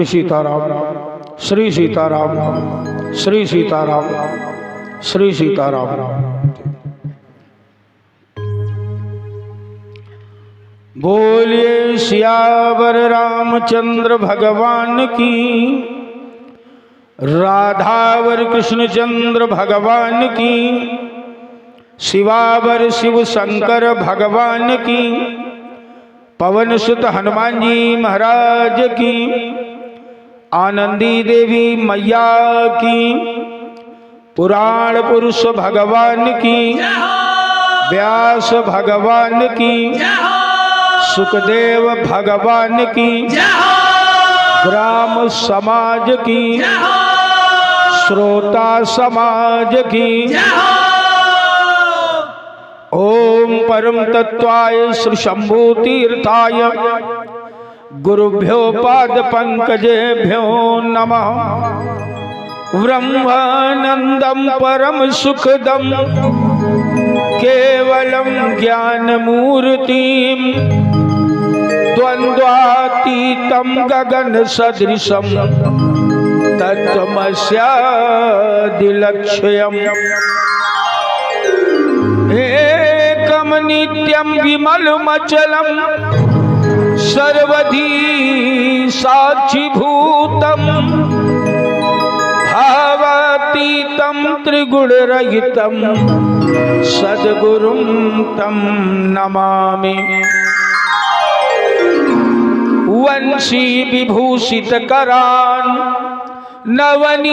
सीताराम, श्री सीताराम, श्री सीताराम, श्री सीताराम। बोलिए सियावर रामचंद्र भगवान की, राधावर कृष्णचंद्र भगवान की, शिवावर शिव शंकर भगवान की, पवन सुत हनुमान जी महाराज की, आनंदी देवी मैया की, पुराण पुरुष भगवान की, व्यास भगवान की, सुखदेव भगवान की, ग्राम समाज की, श्रोता समाज की। ओम परम तत्वाय श्री शंभु तीर्थाय गुरुभ्यो पाद पंकजेभ्यो नमः। ब्रह्मानंदं परम सुखदं केवलं ज्ञानमूर्तिं द्वंद्वातीतं गगन सदृशं तत्त्वमस्यादिलक्ष्यम् एकं नित्यं विमलमचलं सर्वधी साक्षिभूतं भावातीतं त्रिगुणरहितं सद्गुरुं तं नमामि। वंशी विभूषित करान् नवनीरदाभात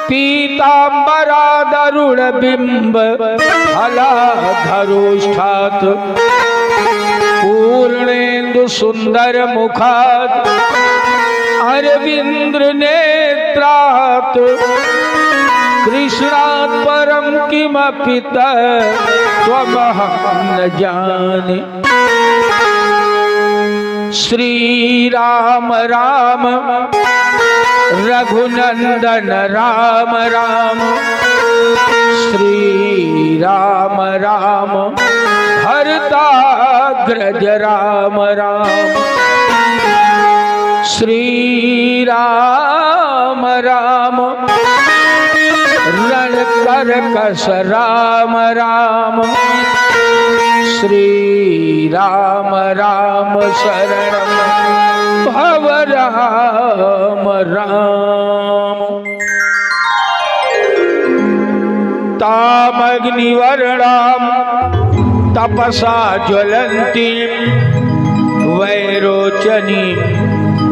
पीतांबरादरुण बिंब फलाधरोष्ठात् पूर्णेन्दु सुंदर मुखात् अरविंद्र नेत्रात् कृष्णात् परं किमपि त्वमहं न जाने। श्री राम राम रघुनंदन राम राम, श्री राम राम भरताग्रज राम राम, श्री राम राम रणकरकस राम राम, श्री राम राम शरणं भव राम राम। तामग्निवर्णां तपसा ज्वलन्तीं वैरोचनीं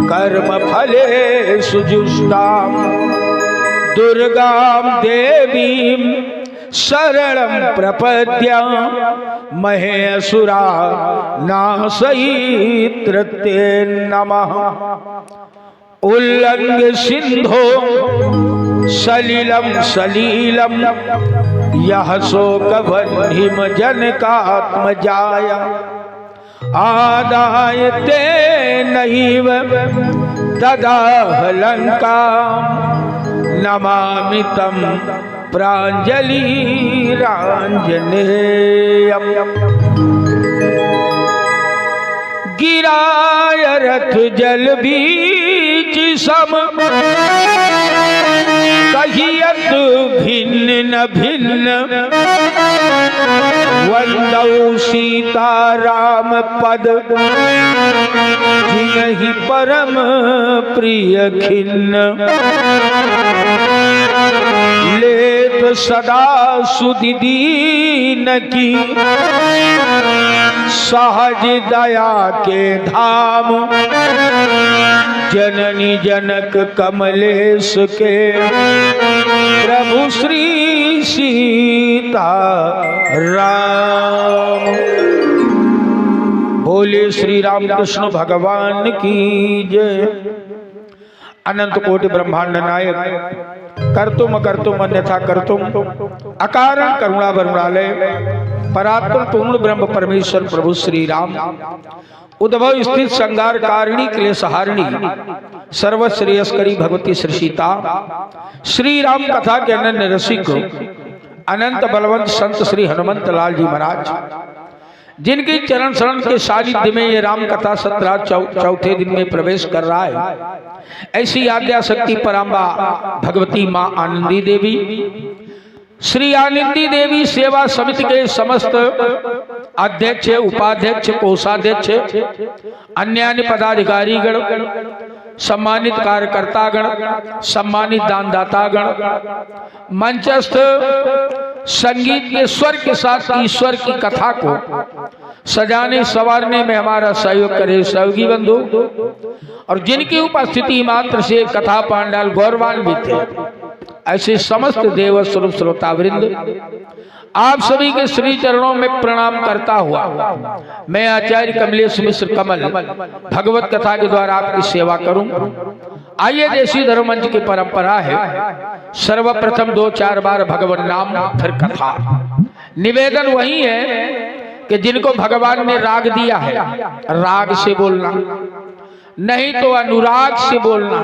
कर्मफले सुजुष्टां दुर्गां देवीं शरणं प्रपद्या महेशुरा नासयित्रते नमः। उल्लंघ्य सिंधो सलिलं सलीलं यः शोकबह्निं जनकात्मजाया आदाय तेनैव ददाह लंकां नमामि तं प्राञ्जलिराञ्जनेयम्। गिराय रथ जल बीच सम कहियत भिन्न न भिन्न वंदौ सीता राम पद जिनहि परम प्रिय खिन्न। लेत सदा सुदीन की सहज दया के धाम जननी जनक कमलेश के प्रभु श्री सीता राम। बोले श्री रामकृष्ण भगवान की जय। अनंत कोटि ब्रह्मांड नायक कर्तुम कर्तुम अन्यथा कर्तुम अकारण करुणा वरुणालय परात्पर पूर्ण ब्रह्म परमेश्वर प्रभु श्री राम उद्भव स्थित संगार कारिणी क्लेशहारिणी सर्वश्रेयस्करी भगवती श्री सीता श्री राम कथा के अनन्य रसिक अनंत बलवंत संत श्री हनुमंत लाल जी महाराज जिनकी चरण शरण के सानिध्य में ये राम कथा सत्रह चौथे दिन में प्रवेश कर रहा है, ऐसी आद्या शक्ति पराम्बा भगवती माँ आनंदी देवी, श्री आनंदी देवी सेवा समिति के समस्त अध्यक्ष, उपाध्यक्ष, कोषाध्यक्ष, अन्य पदाधिकारी गण, सम्मानित कार्यकर्तागण, सम्मानित दानदातागण, मंचस्थ संगीत के स्वर के साथ ईश्वर की कथा को सजाने संवारने में हमारा सहयोग करे सहयोगी बंधु, और जिनकी उपस्थिति मात्र से कथा पांडाल गौरवान्वित थे, ऐसे समस्त देव स्वरूप श्रोतावृंद, आप सभी के श्री चरणों में प्रणाम करता हुआ मैं आचार्य कमलेश मिश्र कमल भगवत कथा के द्वारा आपकी सेवा करूं। आइए, देशी धर्म मंच की परंपरा है, सर्वप्रथम 2-4 बार भगवान नाम फिर कथा। निवेदन वही है कि जिनको भगवान ने राग दिया है, राग से बोलना, नहीं तो अनुराग से बोलना,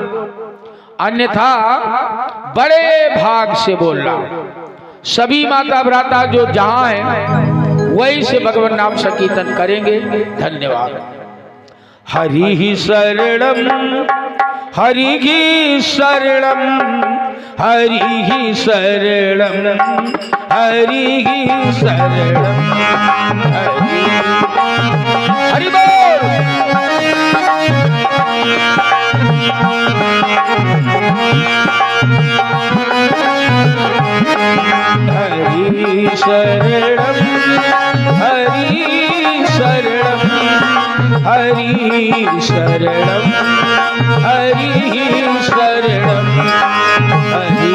अन्यथा बड़े भाग से बोलना। सभी माता भ्राता जो जहां हैं वही से भगवान नाम संकीर्तन करेंगे। धन्यवाद। हरि ही शरणम, हरि ही शरणम, हरि ही शरणम, हरि ही शरणम, हरि बोल। हरि शरणम, हरि शरणम, हरि शरणम, हरि शरणम, हरि।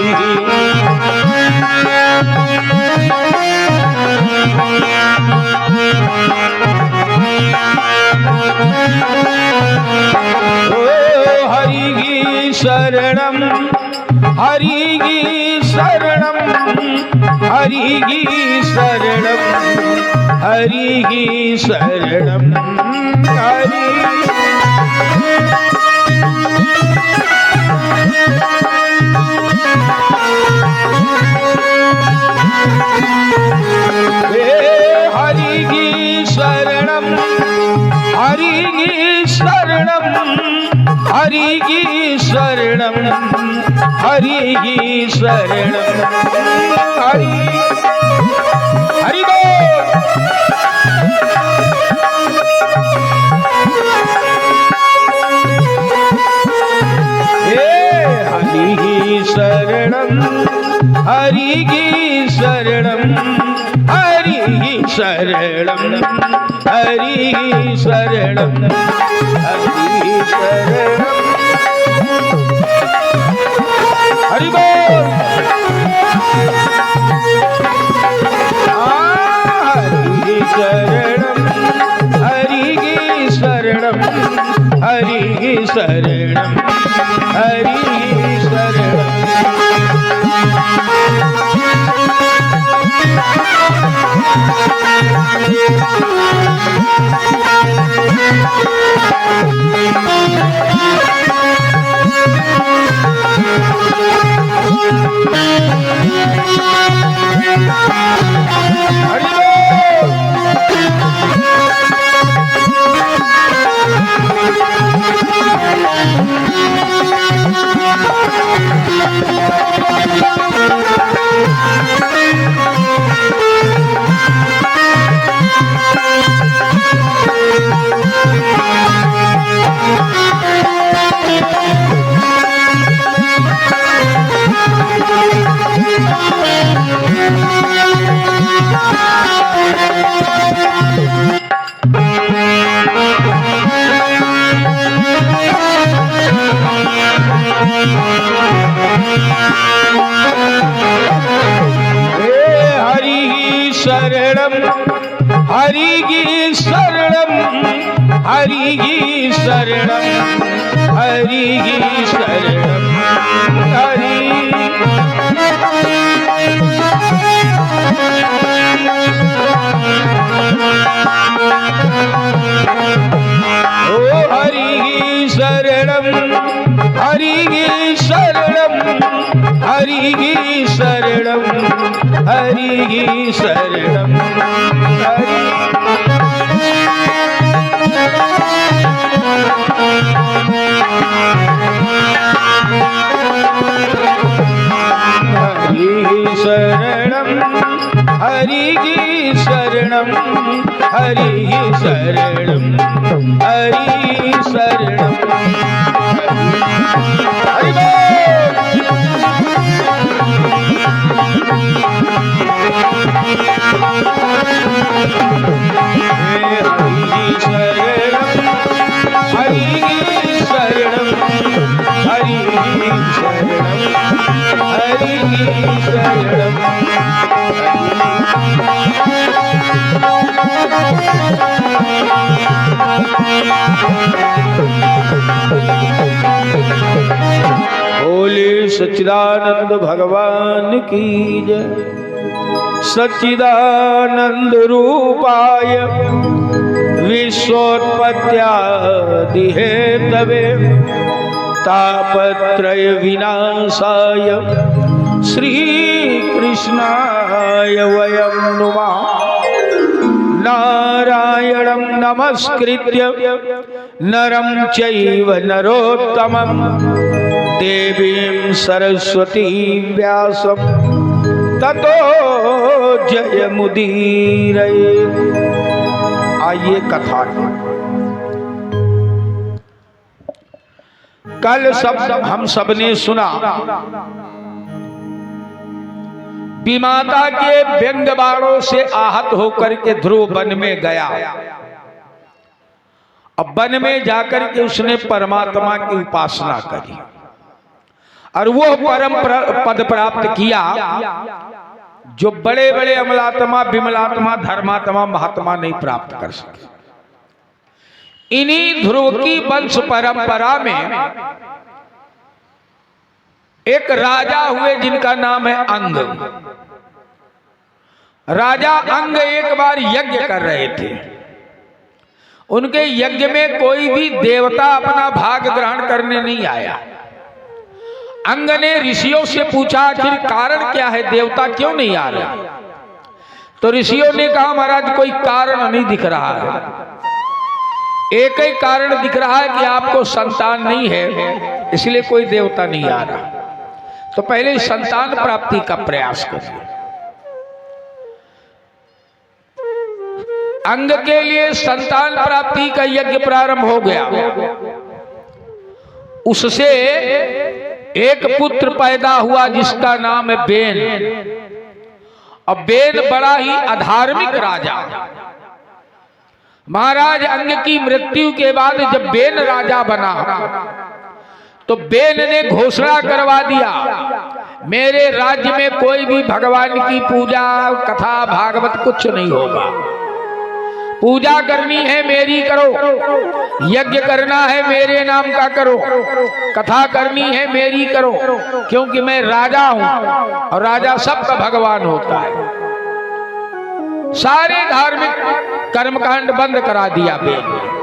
ओ हरि शरणम, हरि शरणम, हरि शरणम, हरि शरणम, हरि। हरि शरणम, हरि शरणम, हरि शरणम, हरि शरणम, हरि। हरि बोल। हरि शरणम, हरि शरणम, हरि शरणम, हरि शरणम, हरि शरणम। हरि बोल। हरि शरणम, हरि शरणम, हरि शरणम, हरि शरणम। शरणम, हरि शरणम, हरि शरणम, हरि शरणम, हरि। ओ हरि शरणम, हरि शरणम, हरि शरणम, हरि शरणम, हरि। हरि शरणं हरि शरणं हरि बोले सच्चिदानंद भगवान की जय। सच्चिदानंद रूपाय विश्वोत्पत्त्यादि हेतवे तापत्रय विनाशाय श्री कृष्णाय वयं नुमः। नारायणं नमस्कृत्य नरं चैव नरोत्तमं देवीं सरस्वतीं व्यासं ततो जयमुदीरये। आइए कथा। कल हम सबने सुना विमाता के व्यंग बाणों से आहत होकर के ध्रुव वन में गया। अब वन में जाकर के उसने परमात्मा की उपासना करी और वो परम पद प्राप्त किया जो बड़े बड़े अमलात्मा, विमलात्मा, धर्मात्मा, महात्मा नहीं प्राप्त कर सके। इन्हीं ध्रुव की वंश परंपरा में एक राजा हुए जिनका नाम है अंग। राजा अंग एक बार यज्ञ कर रहे थे। उनके यज्ञ में कोई भी देवता अपना भाग ग्रहण करने नहीं आया। अंग ने ऋषियों से पूछा आखिर कारण क्या है, देवता क्यों नहीं आ रहे? तो ऋषियों ने कहा महाराज कोई कारण नहीं दिख रहा है, एक ही कारण दिख रहा है कि आपको संतान नहीं है, इसलिए कोई देवता नहीं आ रहा। तो पहले संतान प्राप्ति का प्रयास करिए। अंग के लिए संतान प्राप्ति का यज्ञ प्रारंभ हो गया। उससे एक पुत्र पैदा हुआ जिसका नाम है बेन। अब बेन बड़ा ही अधार्मिक राजा। महाराज अंग की मृत्यु के बाद जब बेन राजा बना तो बेन ने घोषणा करवा दिया मेरे राज्य में कोई भी भगवान की पूजा, कथा, भागवत कुछ नहीं होगा। पूजा करनी है मेरी करो, यज्ञ करना है मेरे नाम का करो, कथा करनी है मेरी करो, क्योंकि मैं राजा हूं और राजा सबका भगवान होता है। सारे धार्मिक कर्मकांड बंद करा दिया बेन।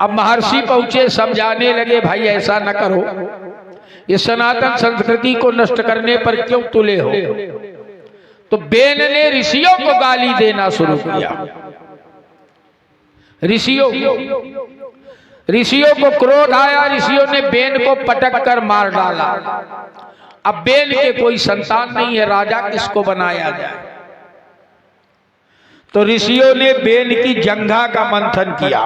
अब महर्षि पहुंचे, समझाने लगे भाई ऐसा न करो, ये सनातन संस्कृति को नष्ट करने पर क्यों तुले हो। तो बेन ने ऋषियों को गाली देना शुरू किया। ऋषियों को क्रोध आया, ऋषियों ने बेन को पटक कर मार डाला। अब बेन के कोई संतान नहीं है, राजा किसको बनाया जाए। तो ऋषियों ने बेन की जंघा का मंथन किया।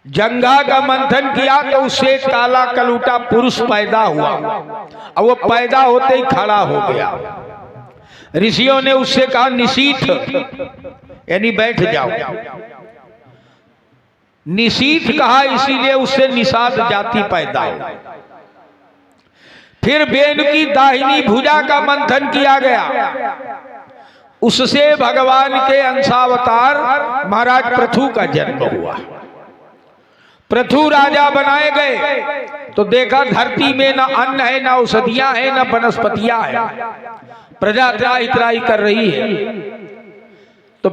जंघा का मंथन किया तो उससे काला कलूटा पुरुष पैदा हुआ। अब वो पैदा होते ही खड़ा हो गया। ऋषियों ने उससे कहा निशीथ, यानी बैठ जाओ। निशीथ कहा, इसीलिए उससे निषाद जाति पैदा हो। फिर बेन की दाहिनी भुजा का मंथन किया गया। उससे भगवान के अंशावतार महाराज पृथु का जन्म हुआ। पृथु राजा बनाए गए तो देखा धरती में न अन्न है, न औषधियां है, न वनस्पतियां है, प्रजा त्राही त्राही कर रही है। तो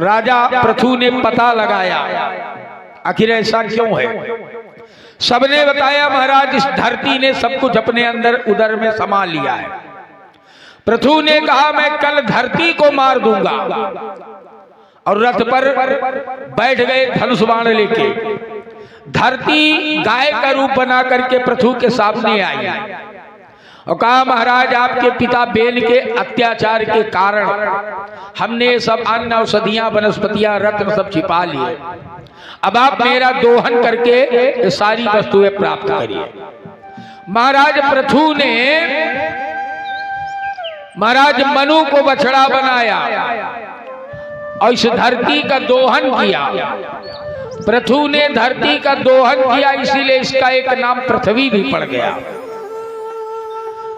राजा पृथु ने पता लगाया आखिर ऐसा क्यों है। सबने बताया महाराज इस धरती ने सब कुछ अपने अंदर उदर में समा लिया है। पृथु ने कहा मैं कल धरती को मार दूंगा, और रथ पर बैठ गए धनुष बाण लेके। धरती गाय का रूप बना करके पृथु के सामने आई और कहा महाराज आपके पिता बेन के अत्याचार के कारण हमने सब अन्न औषधियां वनस्पतियां रत्न सब छिपा लिए, अब आप मेरा दोहन करके सारी वस्तुएं प्राप्त करिए। महाराज पृथु ने महाराज मनु को बछड़ा बनाया और इस धरती का दोहन किया। पृथु ने धरती का दोहन किया, इसीलिए इसका एक नाम पृथ्वी भी पड़ गया।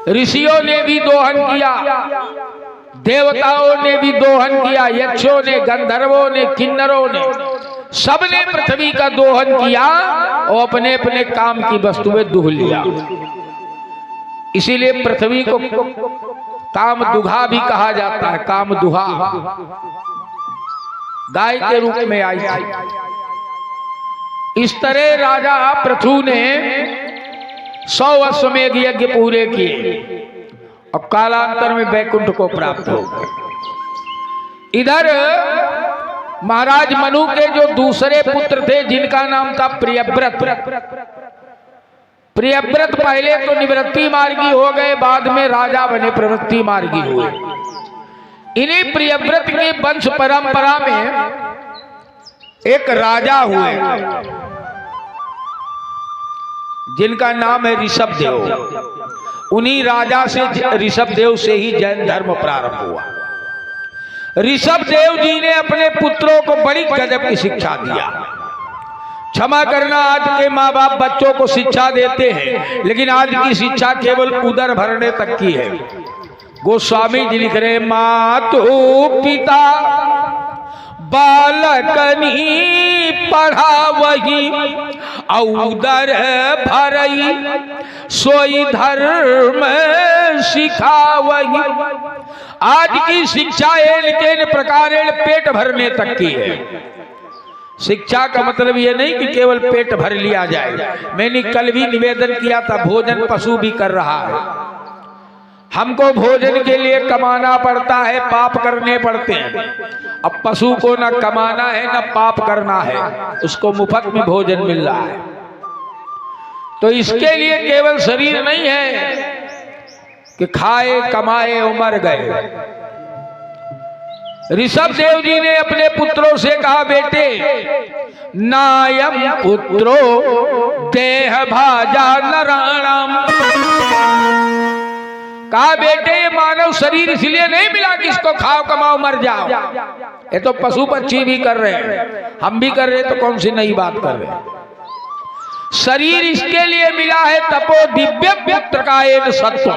ऋषियों ने भी दोहन किया, देवताओं ने भी दोहन किया, यक्षों ने, गंधर्वों ने, किन्नरों ने, सबने पृथ्वी का दोहन किया और अपने अपने काम की वस्तुएं दुह लिया। इसीलिए पृथ्वी को कामदुहा भी कहा जाता है। कामदुहा गाय के रूप में आई थी। इस तरह राजा पृथु ने 100 अश्वमेध यज्ञ पूरे किए और कालांतर में वैकुंठ को प्राप्त हो गए। इधर महाराज मनु के जो दूसरे पुत्र थे जिनका नाम था प्रियव्रत, प्रियव्रत पहले तो निवृत्ति मार्गी हो गए, बाद में राजा बने, प्रवृत्ति मार्गी हुए। इन्हीं प्रियव्रत के वंश परंपरा में एक राजा हुए जिनका नाम है ऋषभदेव। उन्हीं राजा से, ऋषभदेव से ही जैन धर्म प्रारंभ हुआ। ऋषभदेव जी ने अपने पुत्रों को बड़ी गजब की शिक्षा दिया। क्षमा करना, आज के माँ बाप बच्चों को शिक्षा देते हैं, लेकिन आज की शिक्षा केवल उदर भरने तक की है। गोस्वामी जी लिख रहे, मातु पिता बालकनी पढ़ा वही उदर भरई सोई धर्म सिखा वही। आज की शिक्षा एन प्रकारेण पेट भरने तक की है। शिक्षा का मतलब ये नहीं कि केवल पेट भर लिया जाए। मैंने कल भी निवेदन किया था, भोजन पशु भी कर रहा है। हमको भोजन के लिए कमाना पड़ता है, पाप करने पड़ते हैं। अब पशु को न कमाना है न पाप करना है, उसको मुफ्त में भोजन मिल रहा है। तो इसके लिए केवल शरीर नहीं है कि खाए कमाए और मर गए। ऋषभदेव जी ने अपने पुत्रों से कहा, बेटे नायम पुत्रो देह भाजा नराणाम। कहा बेटे ये मानव शरीर इसलिए नहीं मिला कि इसको खाओ कमाओ मर जाओ। ये तो पशु पक्षी भी कर रहे हैं, हम भी कर रहे हैं, तो कौन सी नई बात कर रहे हैं। शरीर इसके लिए मिला है तपो दिव्य पुत्र का एक सत्व।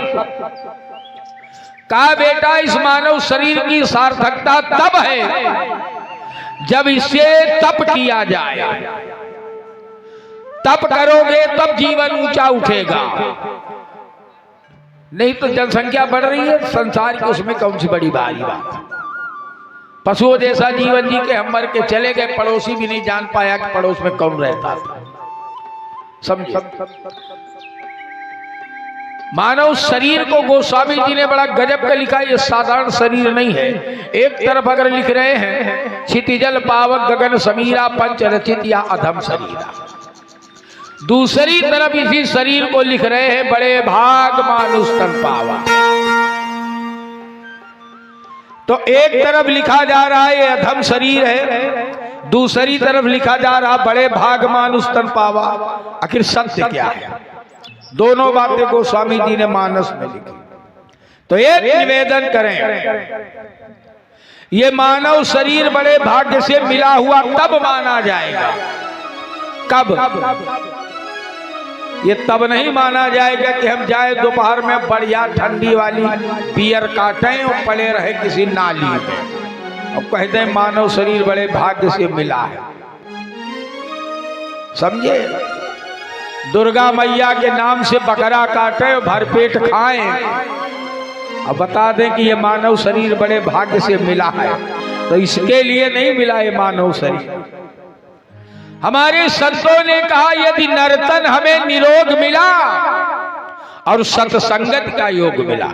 कहा बेटा इस मानव शरीर की सार्थकता तब है जब इससे तप किया जाए। तप करोगे तब जीवन ऊंचा उठेगा, नहीं तो जनसंख्या बढ़ रही है संसार की, उसमें कौन सी बड़ी भारी बात। पशुओं जैसा जीवन जी के हम मर के चले गए, पड़ोसी भी नहीं जान पाया कि पड़ोस में कौन रहता था। समझे। मानव शरीर को गोस्वामी जी ने बड़ा गजब का लिखा, ये साधारण शरीर नहीं है। एक तरफ अगर लिख रहे हैं क्षितिजल पावक गगन समीरा पंच रचित या अधम शरीरा, दूसरी तरफ इसी शरीर को लिख रहे हैं बड़े भाग मानुष तन पावा। तो एक तरफ लिखा जा रहा है ये अधम शरीर है, दूसरी तरफ लिखा जा रहा बड़े भाग मानुष तन पावा। आखिर सत्य क्या है? दोनों बातें गोस्वामी जी ने मानस में लिखी। तो एक निवेदन करें, ये मानव शरीर बड़े भाग्य से मिला हुआ तब माना जाएगा। कब? ये तब नहीं माना जाएगा कि हम जाए दोपहर में बढ़िया ठंडी वाली बियर काटें और पड़े रहे किसी नाली में और कहते हैं मानव शरीर बड़े भाग्य से मिला है। समझे? दुर्गा मैया के नाम से बकरा काटे और भरपेट खाएं और बता दें कि ये मानव शरीर बड़े भाग्य से मिला है। तो इसके लिए नहीं मिला ये मानव शरीर। हमारे संतों ने कहा यदि नर्तन हमें निरोग मिला और सत्संगत का योग मिला,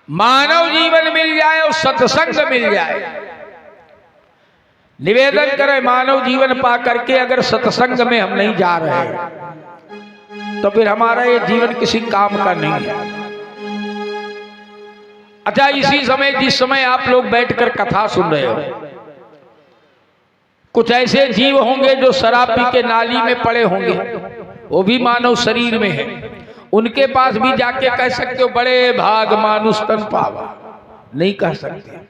मानव जीवन मिल जाए और सत्संग मिल जाए, निवेदन करें मानव जीवन पा करके अगर सत्संग में हम नहीं जा रहे हैं तो फिर हमारा ये जीवन किसी काम का नहीं है। अच्छा, इसी समय जिस समय आप लोग बैठकर कथा सुन रहे हो, कुछ ऐसे जीव होंगे जो शराब पी के नाली में पड़े होंगे, वो भी मानव शरीर में है। उनके पास भी जाके कह सकते हो बड़े भाग मानुष तन पावा, नहीं कह सकते।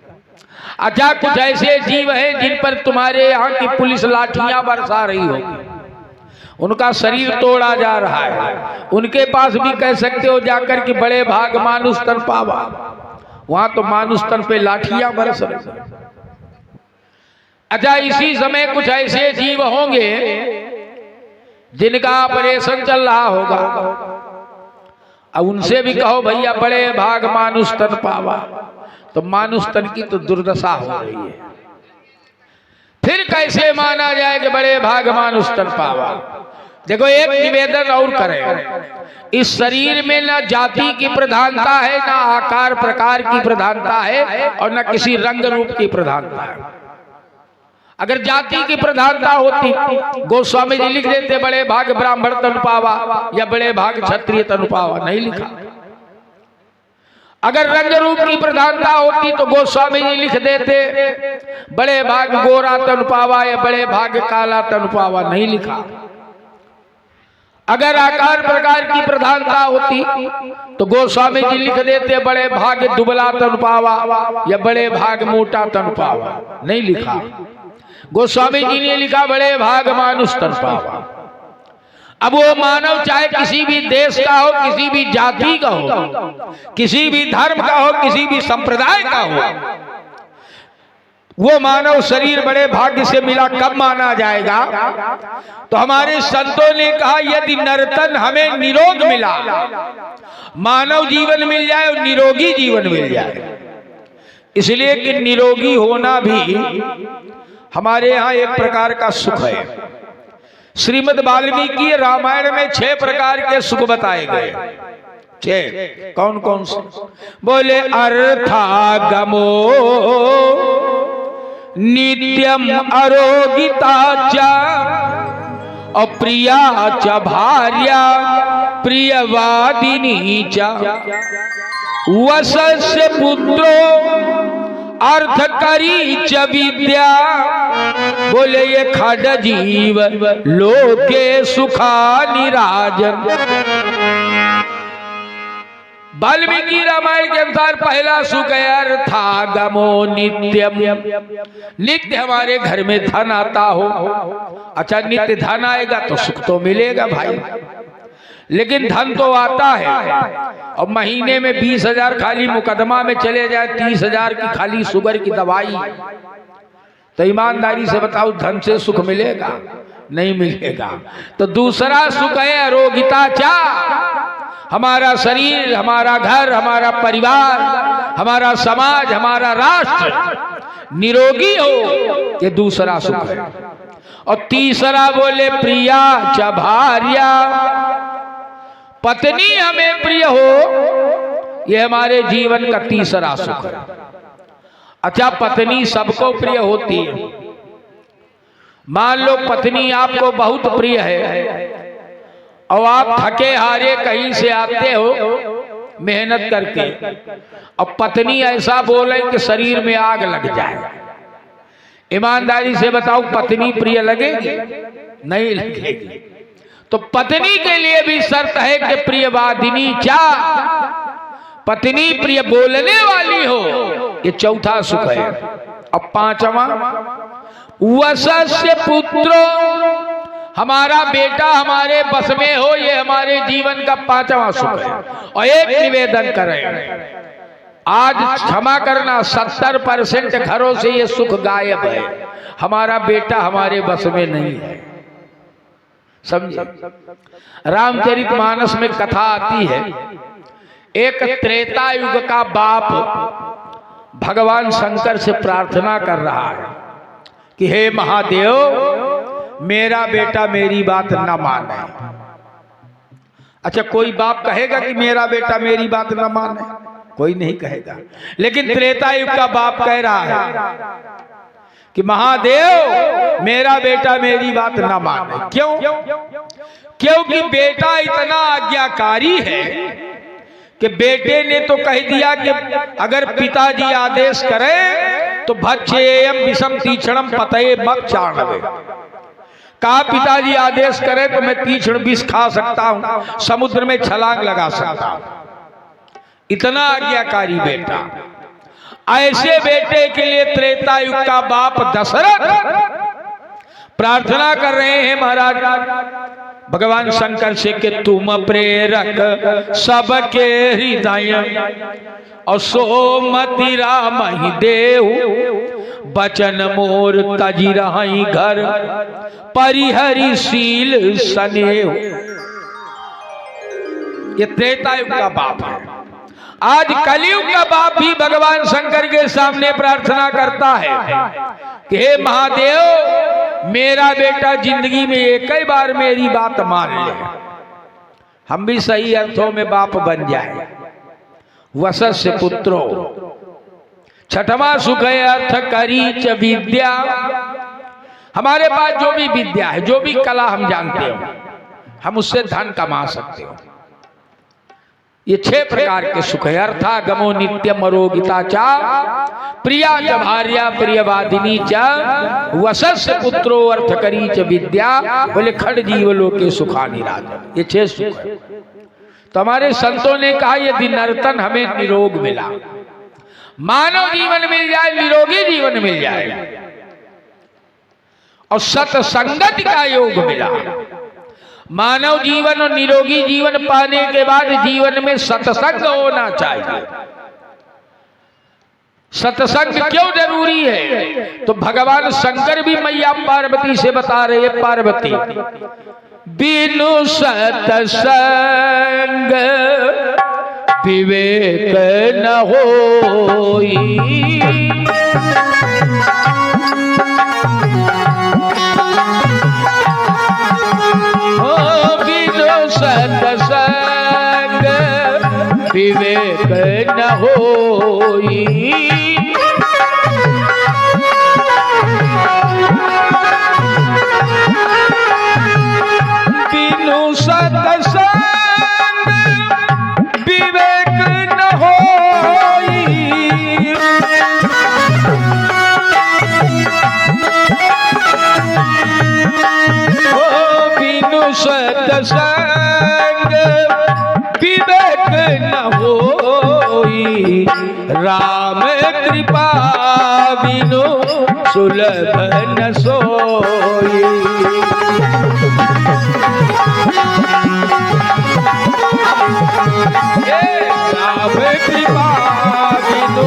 अच्छा, कुछ ऐसे जीव हैं जिन पर तुम्हारे यहाँ की पुलिस लाठियां बरसा रही होगी, उनका शरीर तोड़ा जा रहा है, उनके पास भी कह सकते हो जाकर कि बड़े भाग मानुष तन पावा। वहां तो मानुष तन पे लाठियां बरस रही। अच्छा, इसी समय कुछ ऐसे जीव होंगे जिनका ऑपरेशन चल रहा होगा, अब उनसे भी कहो भैया बड़े भाग मानुष तन पावा, तो मानुष तन की तो दुर्दशा हो रही है। फिर कैसे माना जाए कि बड़े भाग मानुष तन पावा? देखो, एक निवेदन और करें, इस शरीर में न जाति की प्रधानता है, न आकार प्रकार की प्रधानता है, और न किसी रंग रूप की प्रधानता है। अगर जाति की प्रधानता होती, गोस्वामी जी लिख देते बड़े भाग ब्राह्मण तनु पावा या बड़े भाग क्षत्रिय तनु पावा, नहीं लिखा। अगर रंग रूप की प्रधानता होती तो गोस्वामी जी लिख देते बड़े भाग गोरा तनु पावा या बड़े भाग काला तनु पावा, नहीं लिखा। अगर आकार प्रकार की प्रधानता होती तो गोस्वामी जी लिख देते बड़े भाग दुबला तनु पावा या बड़े भाग मोटा तनु पावा, नहीं लिखा। गोस्वामी जी ने लिखा बड़े भाग मानुष तन पावा। अब वो मानव चाहे किसी भी देश का हो, किसी भी जाति का हो, किसी भी धर्म का हो, किसी भी संप्रदाय का हो, वो मानव शरीर बड़े भाग्य से मिला। कब माना जाएगा? तो हमारे संतों ने कहा यदि नर्तन हमें निरोग मिला, मानव जीवन मिल जाए और निरोगी जीवन मिल जाए। इसलिए कि निरोगी होना भी हमारे यहाँ एक प्रकार का सुख है। श्रीमद् वाल्मीकि रामायण में 6 प्रकार के सुख बताए गए। 6 कौन कौन से? बोले अर्थागमो नित्यम अरोगिता च अप्रिया च भार्या प्रियवादिनी च वसस्य पुत्रो अर्थ करी च विद्या। बोले ये खड जीव लोके सुखा निराजन। वाल्मीकि रामायण के अनुसार पहला सुख है अर्थागमो नित्यम, नित्य हमारे घर में धन आता हो। अच्छा, नित्य धन आएगा तो सुख तो मिलेगा भाई, लेकिन धन तो आता है और महीने में 20,000 खाली मुकदमा में चले जाए, 30,000 की खाली शुगर की दवाई, तो ईमानदारी से बताओ धन से सुख मिलेगा? नहीं मिलेगा। तो दूसरा सुख है अरोगिता चा, हमारा शरीर, हमारा घर, हमारा परिवार, हमारा समाज, हमारा राष्ट्र निरोगी हो, ये दूसरा सुख है। और तीसरा बोले प्रिया च भार्या, पत्नी हमें प्रिय हो, यह हमारे जीवन का तीसरा सुख है। अच्छा, पत्नी सबको प्रिय होती है। मान लो पत्नी आपको बहुत प्रिय है और आप थके हारे कहीं से आते हो मेहनत करके, और पत्नी ऐसा बोले कि शरीर में आग लग जाए, ईमानदारी से बताओ पत्नी प्रिय लगेगी? नहीं लगेगी। तो पत्नी के लिए भी शर्त है कि प्रियवादिनी चा, पत्नी प्रिय बोलने वाली हो, ये चौथा सुख है। अब पांचवा वसस्य पुत्रो, हमारा बेटा हमारे बस में हो, ये हमारे जीवन का पांचवा सुख है। और एक निवेदन करें, आज क्षमा करना 70% घरों से ये सुख गायब है। हमारा बेटा हमारे बस में नहीं है, समझे? रामचरितमानस में कथा आती है, एक त्रेता युग का बाप भगवान शंकर से प्रार्थना कर रहा है कि हे महादेव, मेरा बेटा मेरी बात न माने। अच्छा, कोई बाप कहेगा कि मेरा बेटा मेरी बात न माने? कोई नहीं कहेगा। लेकिन त्रेता युग का बाप कह रहा है कि महादेव, मेरा बेटा मेरी बात न माने। क्यों? क्योंकि बेटा इतना आज्ञाकारी है कि बेटे ने तो कह दिया कि अगर पिताजी आदेश करें तो भक्षेयम विषम तीक्ष्णम पतये मत चाणवे। कहा पिताजी आदेश करें तो मैं तीक्ष्ण विष खा सकता हूं, समुद्र में छलांग लगा सकता हूं। इतना आज्ञाकारी बेटा। ऐसे बेटे के लिए त्रेता युग का बाप दशरथ प्रार्थना कर रहे हैं महाराज भगवान शंकर से कि तुम प्रेरक सबके हृदय और सोमति राम ही देव बचन मोर तजी रही घर परिहरिशील सनेव। ये त्रेता युग का बाप है। आज कलयुग का बाप भी भगवान शंकर के सामने प्रार्थना करता है कि हे महादेव मेरा बेटा जिंदगी में एक ही बार मेरी बात मान ले, हम भी सही अर्थों में बाप बन जाए। वसस्य पुत्रो छठवां सुख है अर्थ करी च विद्या। हमारे पास जो भी विद्या है, जो भी कला हम जानते हो, हम उससे धन कमा सकते हो। ये 6 प्रकार के सुख है। अर्था गमो नित्यम अरोगिता चा प्रिया च भार्या प्रियवादिनी च वसस्य पुत्रो अर्थ करी च विद्या। बोले खड़ जीवलोके सुखानि राजन। ये 6 सुख है। तो हमारे संतों ने कहा यदि नर्तन हमें निरोग मिला, मानव जीवन मिल जाए, निरोगी जीवन मिल जाए, और सत्संगत का योग मिला, मानव जीवन और निरोगी जीवन पाने के बाद जीवन में सत्संग होना चाहिए। सत्संग क्यों जरूरी है? तो भगवान शंकर भी मैया पार्वती से बता रहे हैं, पार्वती बिनु सत्संग विवेक न होई। सत्संग विवेक न होई। बिनु सत्संग विवेक न होई। बिनु सत्संग विवेक न होई। राम कृपा बिनु सुलभ न सोई। राम कृपा बिनु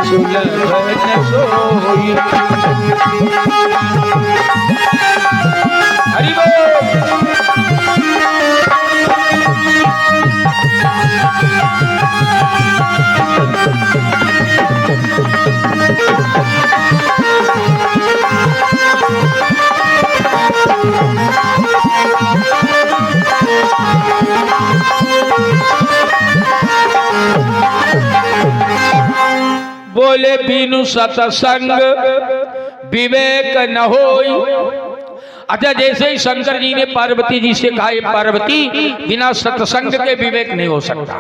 सुलभ न सोई। हरि बोल। बोले बिनु सत्संग विवेक न होई। अच्छा, जैसे ही शंकर जी ने पार्वती जी से कहा पार्वती बिना सत्संग के विवेक नहीं हो सकता।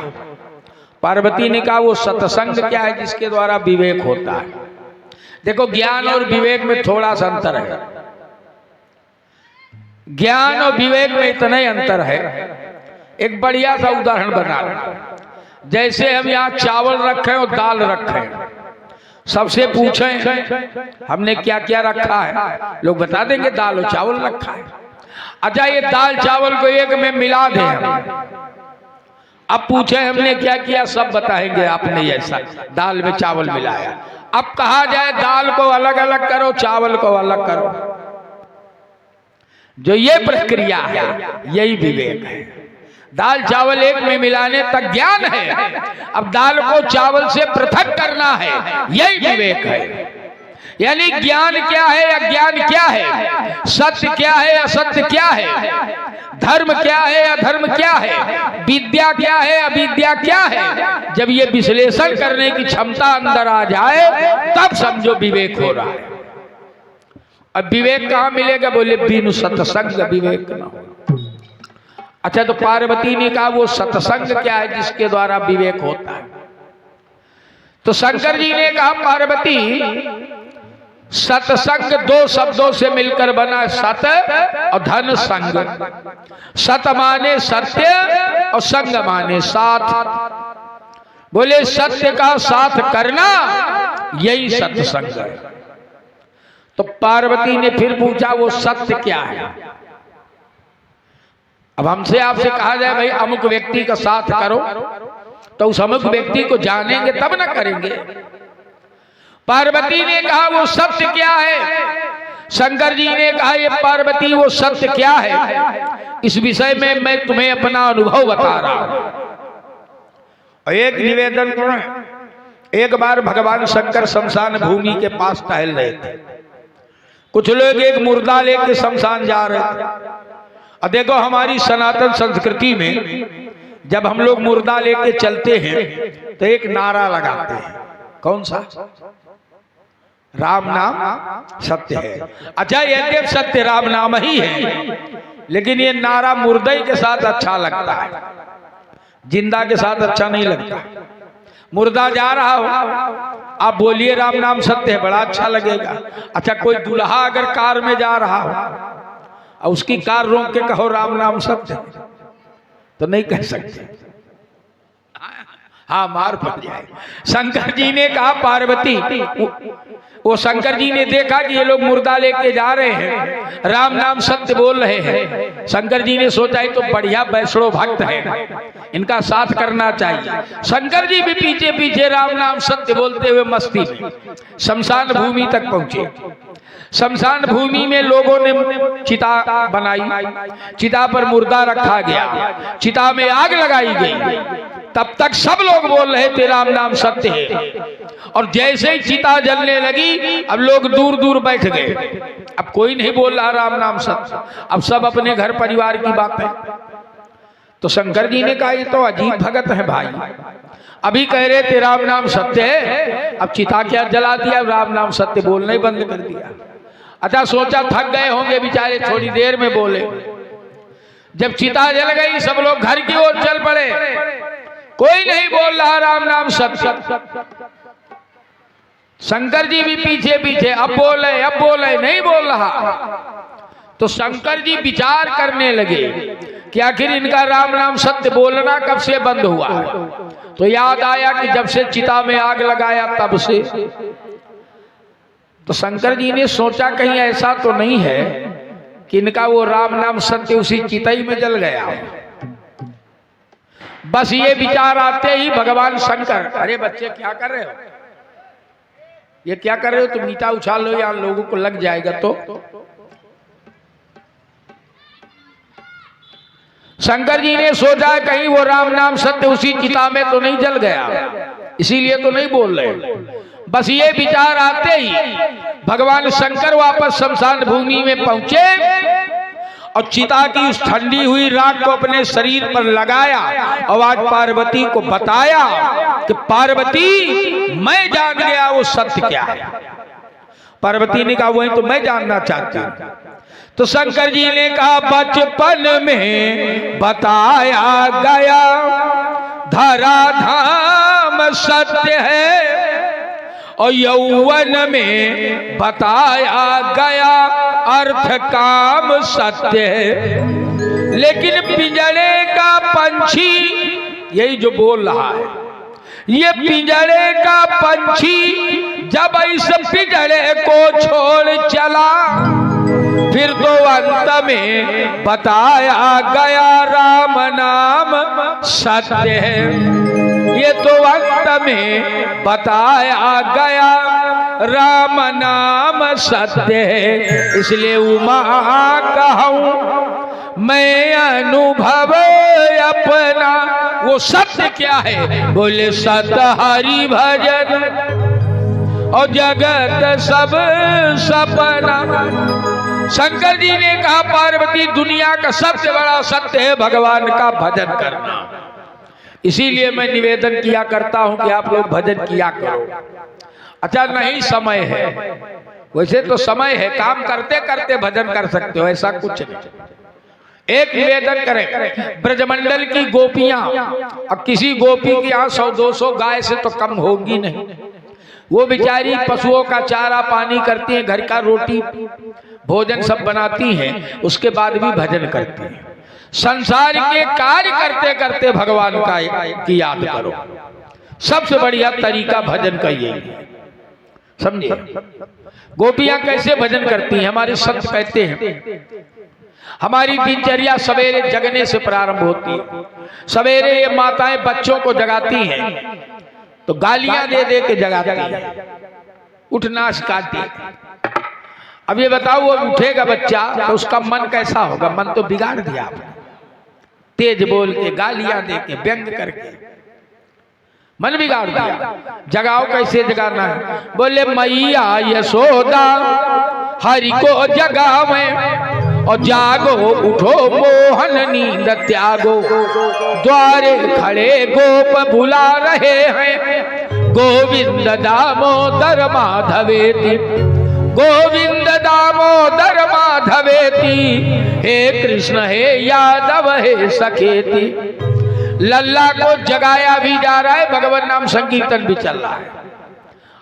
पार्वती ने कहा वो सत्संग क्या है जिसके द्वारा विवेक होता है? देखो ज्ञान और विवेक में थोड़ा सा अंतर है। ज्ञान और विवेक में इतना ही अंतर है। एक बढ़िया सा उदाहरण बना रहे। जैसे हम यहाँ चावल रखे और दाल रखे, सबसे पूछें हमने क्या क्या रखा है, लोग बता देंगे दाल और चावल रखा है। अच्छा, ये दाल चावल को एक में मिला दें हम, अब पूछे हमने क्या किया, सब बताएंगे आपने ऐसा दाल में चावल मिलाया। अब कहा जाए दाल को अलग अलग करो, चावल को अलग करो, जो ये प्रक्रिया है यही विवेक है। दाल चावल एक में मिलाने तक ज्ञान है, अब दाल को चावल से पृथक करना है, यही विवेक है। यानी ज्ञान क्या है, अज्ञान क्या है, सत्य क्या है, असत्य क्या है, धर्म क्या है, अधर्म क्या है, विद्या क्या है, अविद्या क्या है। जब ये विश्लेषण करने की क्षमता अंदर आ जाए तब समझो विवेक हो रहा है। अब विवेक कहाँ मिलेगा? बोले बिनु सत्संग विवेक न हो। अच्छा, तो पार्वती ने कहा वो सत्संग क्या है जिसके द्वारा विवेक होता है? तो शंकर जी ने कहा पार्वती, सत्संग दो शब्दों से मिलकर बना, सत और धन संग। सत माने सत्य और संग माने साथ। बोले सत्य का साथ करना यही सत्संग है। तो पार्वती ने फिर पूछा वो सत्य क्या है? अब हमसे आपसे कहा जाए भाई अमुक व्यक्ति का साथ करो, तो उस अमुक व्यक्ति को जानेंगे तब ना करेंगे। पार्वती ने कहा वो सत्य क्या है? शंकर जी ने कहा ये पार्वती वो सत्य क्या है, इस विषय में मैं तुम्हें अपना अनुभव बता रहा हूं। एक निवेदन करो। एक बार भगवान शंकर शमशान भूमि के पास टहल रहे थे। कुछ लोग एक मुर्दा लेके शमशान जा रहे थे। और देखो हमारी सनातन संस्कृति में जब हम लोग मुर्दा लेके चलते हैं तो एक नारा लगाते हैं। कौन सा? राम नाम सत्य है। अच्छा, यद्यप सत्य राम नाम ही है, लेकिन ये नारा मुर्दे के साथ अच्छा लगता है, जिंदा के साथ अच्छा नहीं लगता। मुर्दा जा रहा हो, आप बोलिए राम नाम सत्य है, बड़ा अच्छा लगेगा। अच्छा, कोई दुल्हा अगर कार में जा रहा हो और उसकी कार रोक के कहो राम नाम सत्य, तो नहीं कह सकते, हाँ मार पड़ जाए। शंकर जी ने कहा पार्वती, वो शंकर जी ने देखा कि ये लोग मुर्दा लेके जा रहे हैं, राम नाम सत्य बोल रहे हैं। शंकर जी ने सोचा ये तो बढ़िया वैष्णव भक्त है, इनका साथ करना चाहिए। शंकर जी भी पीछे पीछे राम नाम सत्य बोलते हुए मस्ती में शमशान भूमि तक पहुंचे। शमशान भूमि में लोगों ने चिता बनाई, चिता पर मुर्दा रखा गया, चिता में आग लगाई गई। तब तक सब लोग बोल रहे थे राम नाम सत्य है। और जैसे ही चिता जलने लगी, अब लोग दूर दूर बैठ गए। अब कोई नहीं बोल रहा राम नाम सत्य, अब सब अपने घर परिवार की बात है। तो शंकर जी ने कहा ये तो अजीब भगत है भाई, अभी कह रहे थे राम नाम सत्य है, अब चिता क्या जला दिया, राम नाम सत्य बोलना ही बंद कर दिया। अच्छा, सोचा थक गए होंगे बेचारे, थोड़ी देर में बोले। जब चिता जल गई, सब लोग घर की ओर चल पड़े, कोई नहीं बोल रहा राम नाम सत्य। शंकर जी भी पीछे पीछे, अब बोले, नहीं बोल रहा। तो शंकर जी विचार करने लगे कि आखिर इनका राम नाम सत्य बोलना कब से बंद हुआ। तो याद आया कि जब से चिता में आग लगाया तब से। तो शंकर जी ने सोचा कहीं ऐसा तो नहीं है कि इनका वो राम नाम सत्य उसी चिताई में जल गया। बस ये विचार आते ही भगवान शंकर, अरे बच्चे क्या कर रहे हो, ये क्या कर रहे हो, तुम मीठा उछाल लो या लोगों को लग जाएगा। तो शंकर जी ने सोचा कहीं वो राम नाम सत्य उसी चिता में तो नहीं जल गया, इसीलिए तो नहीं बोल रहे। बस ये विचार आते ही भगवान शंकर वापस शमशान भूमि में पहुंचे और चिता की उस ठंडी हुई राख को अपने शरीर पर लगाया और आज पार्वती को बताया कि पार्वती मैं जान गया वो सत्य क्या है। पार्वती ने कहा वही तो मैं जानना चाहती हूँ। तो शंकर जी ने कहा बचपन में बताया गया धरा धाम सत्य है और यौवन में बताया गया अर्थ काम सत्य है। लेकिन पिंजड़े का पंछी, यही जो बोल रहा है, ये पिंजड़े का पंछी जब इस पिंजड़े को छोड़ चला, फिर तो अंत में बताया गया राम नाम सत्य है। ये तो अंत में बताया गया राम नाम सत्य है। इसलिए उमा कहूँ मैं अनुभव अपना, वो सत्य क्या है, बोले सत्य हरि भजन और जगत सब सपना। शंकर जी ने कहा पार्वती दुनिया का सबसे बड़ा सत्य है भगवान का भजन करना। इसीलिए मैं निवेदन किया करता हूं कि आप लोग भजन किया करो। अच्छा नहीं समय है, वैसे तो समय है, काम करते करते भजन कर सकते हो, ऐसा कुछ नहीं। एक निवेदन करें, ब्रजमंडल की गोपियां, अब किसी गोपी की यहाँ 100-200 गाय से तो कम होगी नहीं, वो बेचारी पशुओं का चारा पानी करती हैं, घर का रोटी भोजन सब बनाती हैं, उसके बाद भी भजन करती हैं। संसार के कार्य करते करते भगवान का की याद करो, सबसे बढ़िया तरीका भजन का यही है, समझे। गोपियां कैसे भजन करती हैं? हमारे संत कहते हैं हमारी दिनचर्या सवेरे जगने से प्रारंभ होती है। सवेरे ये माताएं बच्चों को जगाती हैं तो गालियां दे दे के जगाती हैं, उठना सिखाती है। अब ये बताओ, वो उठेगा बच्चा तो उसका मन कैसा होगा? मन तो बिगाड़ दिया आपने, तेज बोल के गालियां दे के व्यंग करके मन बिगाड़ दिया। जगाओ, कैसे जगाना है? बोले मैया यशोदा हरि को जगावे और जागो उठो मोहन नींद त्यागो, द्वारे खड़े गोप बुला रहे हैं, गोविंद दामोदर माधवेति, गोविंद दामोदर माधवेति, हे कृष्ण हे यादव हे सखेति। लल्ला को जगाया भी जा रहा है, भगवान नाम संकीर्तन भी चल रहा है।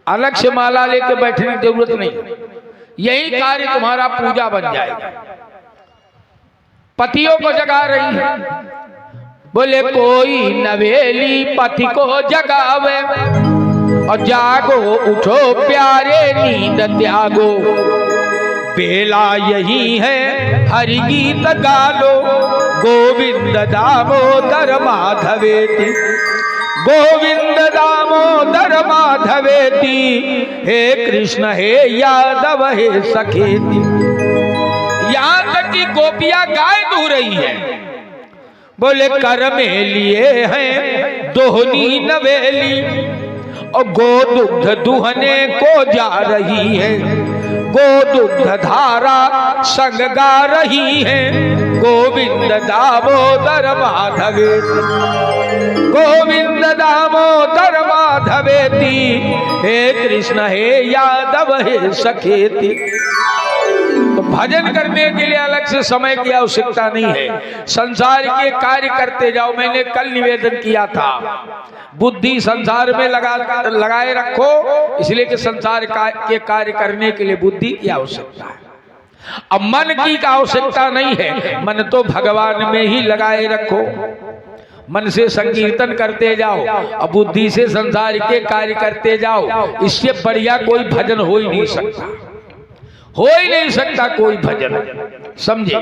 अलग से माला लेके बैठने की जरूरत नहीं, यही कार्य तुम्हारा पूजा बन जाएगा। पतियों को जगा रही है, बोले कोई नवेली पति को जगावे और जागो उठो प्यारे नींद त्यागो, बेला यही है हरि गीत गालो, गोविंद दामोदर माधवेति, गोविंद दामोदर माधवेति, हे कृष्ण हे यादव हे सखेति। यहां तक कि गोपियां गाय दू रही है, बोले कर में लिए हैं दोहनी नवेली और गोदुग्ध दुहने को जा रही है, गोदुग्ध धारा संग गा रही है, गोविंद दामोदर माधवेति, गोविंद दामोदर माधवेति, हे कृष्ण हे यादव हे सखेति। तो भजन करने के लिए अलग से समय की आवश्यकता नहीं है, संसार के कार्य करते जाओ। मैंने कल निवेदन किया था, बुद्धि संसार में लगाए रखो, इसलिए कि संसार के कार्य करने के लिए बुद्धि की आवश्यकता है। अब मन की आवश्यकता नहीं है, मन तो भगवान में ही लगाए रखो, मन से संकीर्तन करते जाओ और बुद्धि से संसार के कार्य करते जाओ। इससे बढ़िया कोई भजन हो ही नहीं सकता, हो ही नहीं सकता कोई भजन, समझे।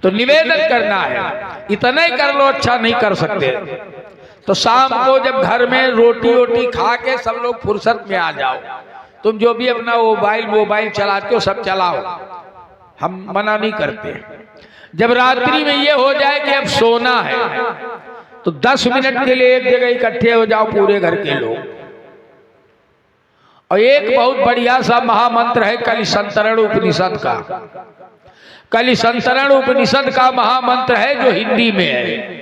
तो निवेदन करना है, इतना ही कर लो, अच्छा नहीं कर सकते तो शाम को जब घर में रोटी वोटी खा के सब लोग फुर्सत में आ जाओ, तुम जो भी अपना मोबाइल चलाते हो सब चलाओ, हम मना नहीं करते। जब रात्रि में ये हो जाए कि अब सोना है तो 10 मिनट के लिए एक जगह इकट्ठे हो जाओ पूरे घर के लोग, और एक बहुत बढ़िया सा महामंत्र है कलिसंतरण उपनिषद का। कलिसंतरण उपनिषद का महामंत्र है जो हिंदी में है,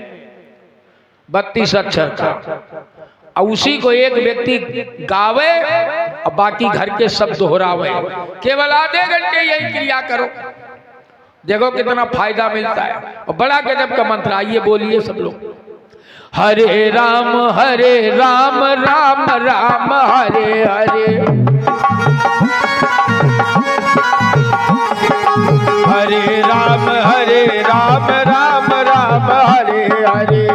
32 अक्षर का, और उसी को एक व्यक्ति गावे और बाकी घर के सब दोहरावे। केवल आधे घंटे यही क्रिया करो, देखो कितना फायदा मिलता है, और बड़ा गजब का मंत्र। आइए बोलिए सब लोग, हरे राम राम राम हरे हरे, हरे राम राम राम हरे हरे।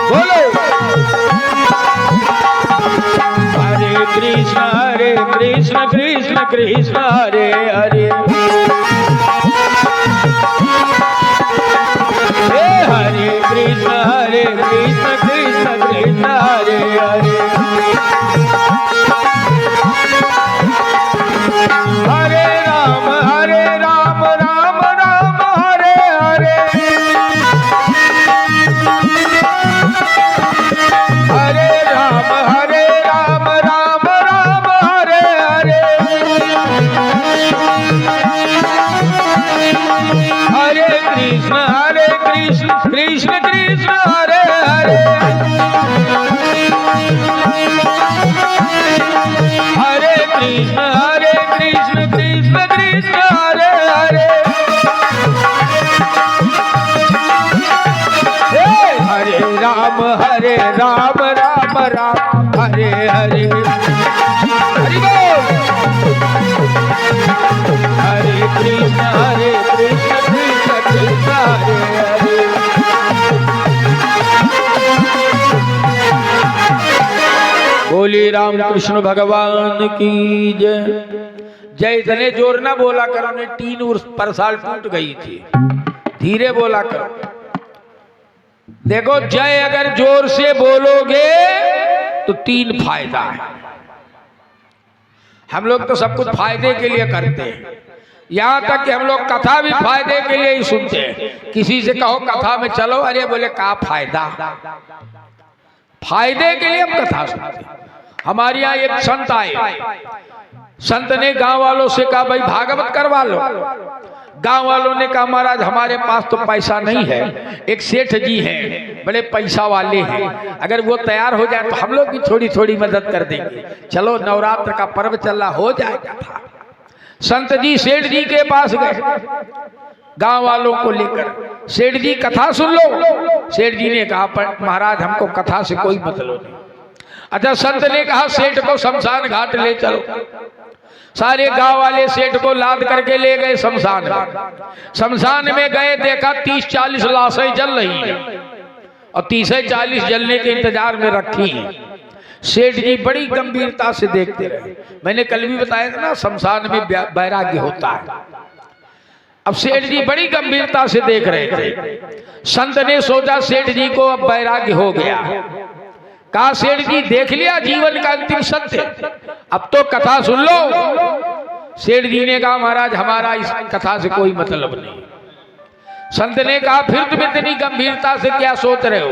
बोलो हरे कृष्ण कृष्ण कृष्ण हरे हरे, हरे कृष्ण कृष्ण कृष्ण हरे हरे, हरे राम राम राम हरे हरे, हरे राम राम राम हरे हरे, हरे कृष्ण कृष्ण कृष्ण हरे हरे, हरे कृष्ण कृष्ण कृष्ण हरे हरे, बोले राम कृष्ण भगवान की जय। जय इतने जोर ना बोला करो, ने टीन उर्स पर साल टूट गई थी, धीरे बोला करो। देखो जय अगर जोर से बोलोगे तो 3 फायदा है। हम लोग तो सब कुछ फायदे के लिए करते हैं, यहां तक कि हम लोग कथा भी फायदे के लिए ही सुनते हैं। किसी से कहो कथा में चलो, अरे बोले का फायदा, फायदे के लिए हम कथा सुनते हैं। हमारे यहाँ एक संत आए, संत ने गांव वालों से कहा भाई भागवत करवा लो। गांव वालों ने कहा महाराज हमारे पास तो पैसा नहीं है, एक सेठ जी हैं बड़े पैसा वाले हैं, अगर वो तैयार हो जाए तो हम लोग भी थोड़ी थोड़ी मदद कर देंगे, चलो नवरात्र का पर्व चल रहा हो जाएगा। संत जी सेठ जी के पास गए गांव वालों को लेकर, सेठ जी कथा सुन लो। सेठ जी ने कहा पर महाराज हमको कथा से कोई मतलब नहीं। अच्छा संत ने कहा सेठ को शमशान घाट ले चलो। सारे गांव वाले सेठ को लाद करके ले गए शमशान में। शमशान में गए, देखा 30-40 लाशें जल रही हैं और 30-40 जलने के इंतजार में रखी हैं। सेठ जी बड़ी गंभीरता से देखते रहे। मैंने कल भी बताया था ना, शमशान में वैराग्य होता है। अब सेठ जी बड़ी गंभीरता से देख रहे थे। संत ने सोचा सेठ जी को अब वैराग्य हो गया। कहा सेठ जी देख लिया जीवन का अंतिम सत्य, अब तो कथा सुन लो। सेठ जी ने कहा महाराज हमारा इस कथा से कोई मतलब नहीं। संत ने कहा फिर तुम इतनी गंभीरता से क्या सोच रहे हो?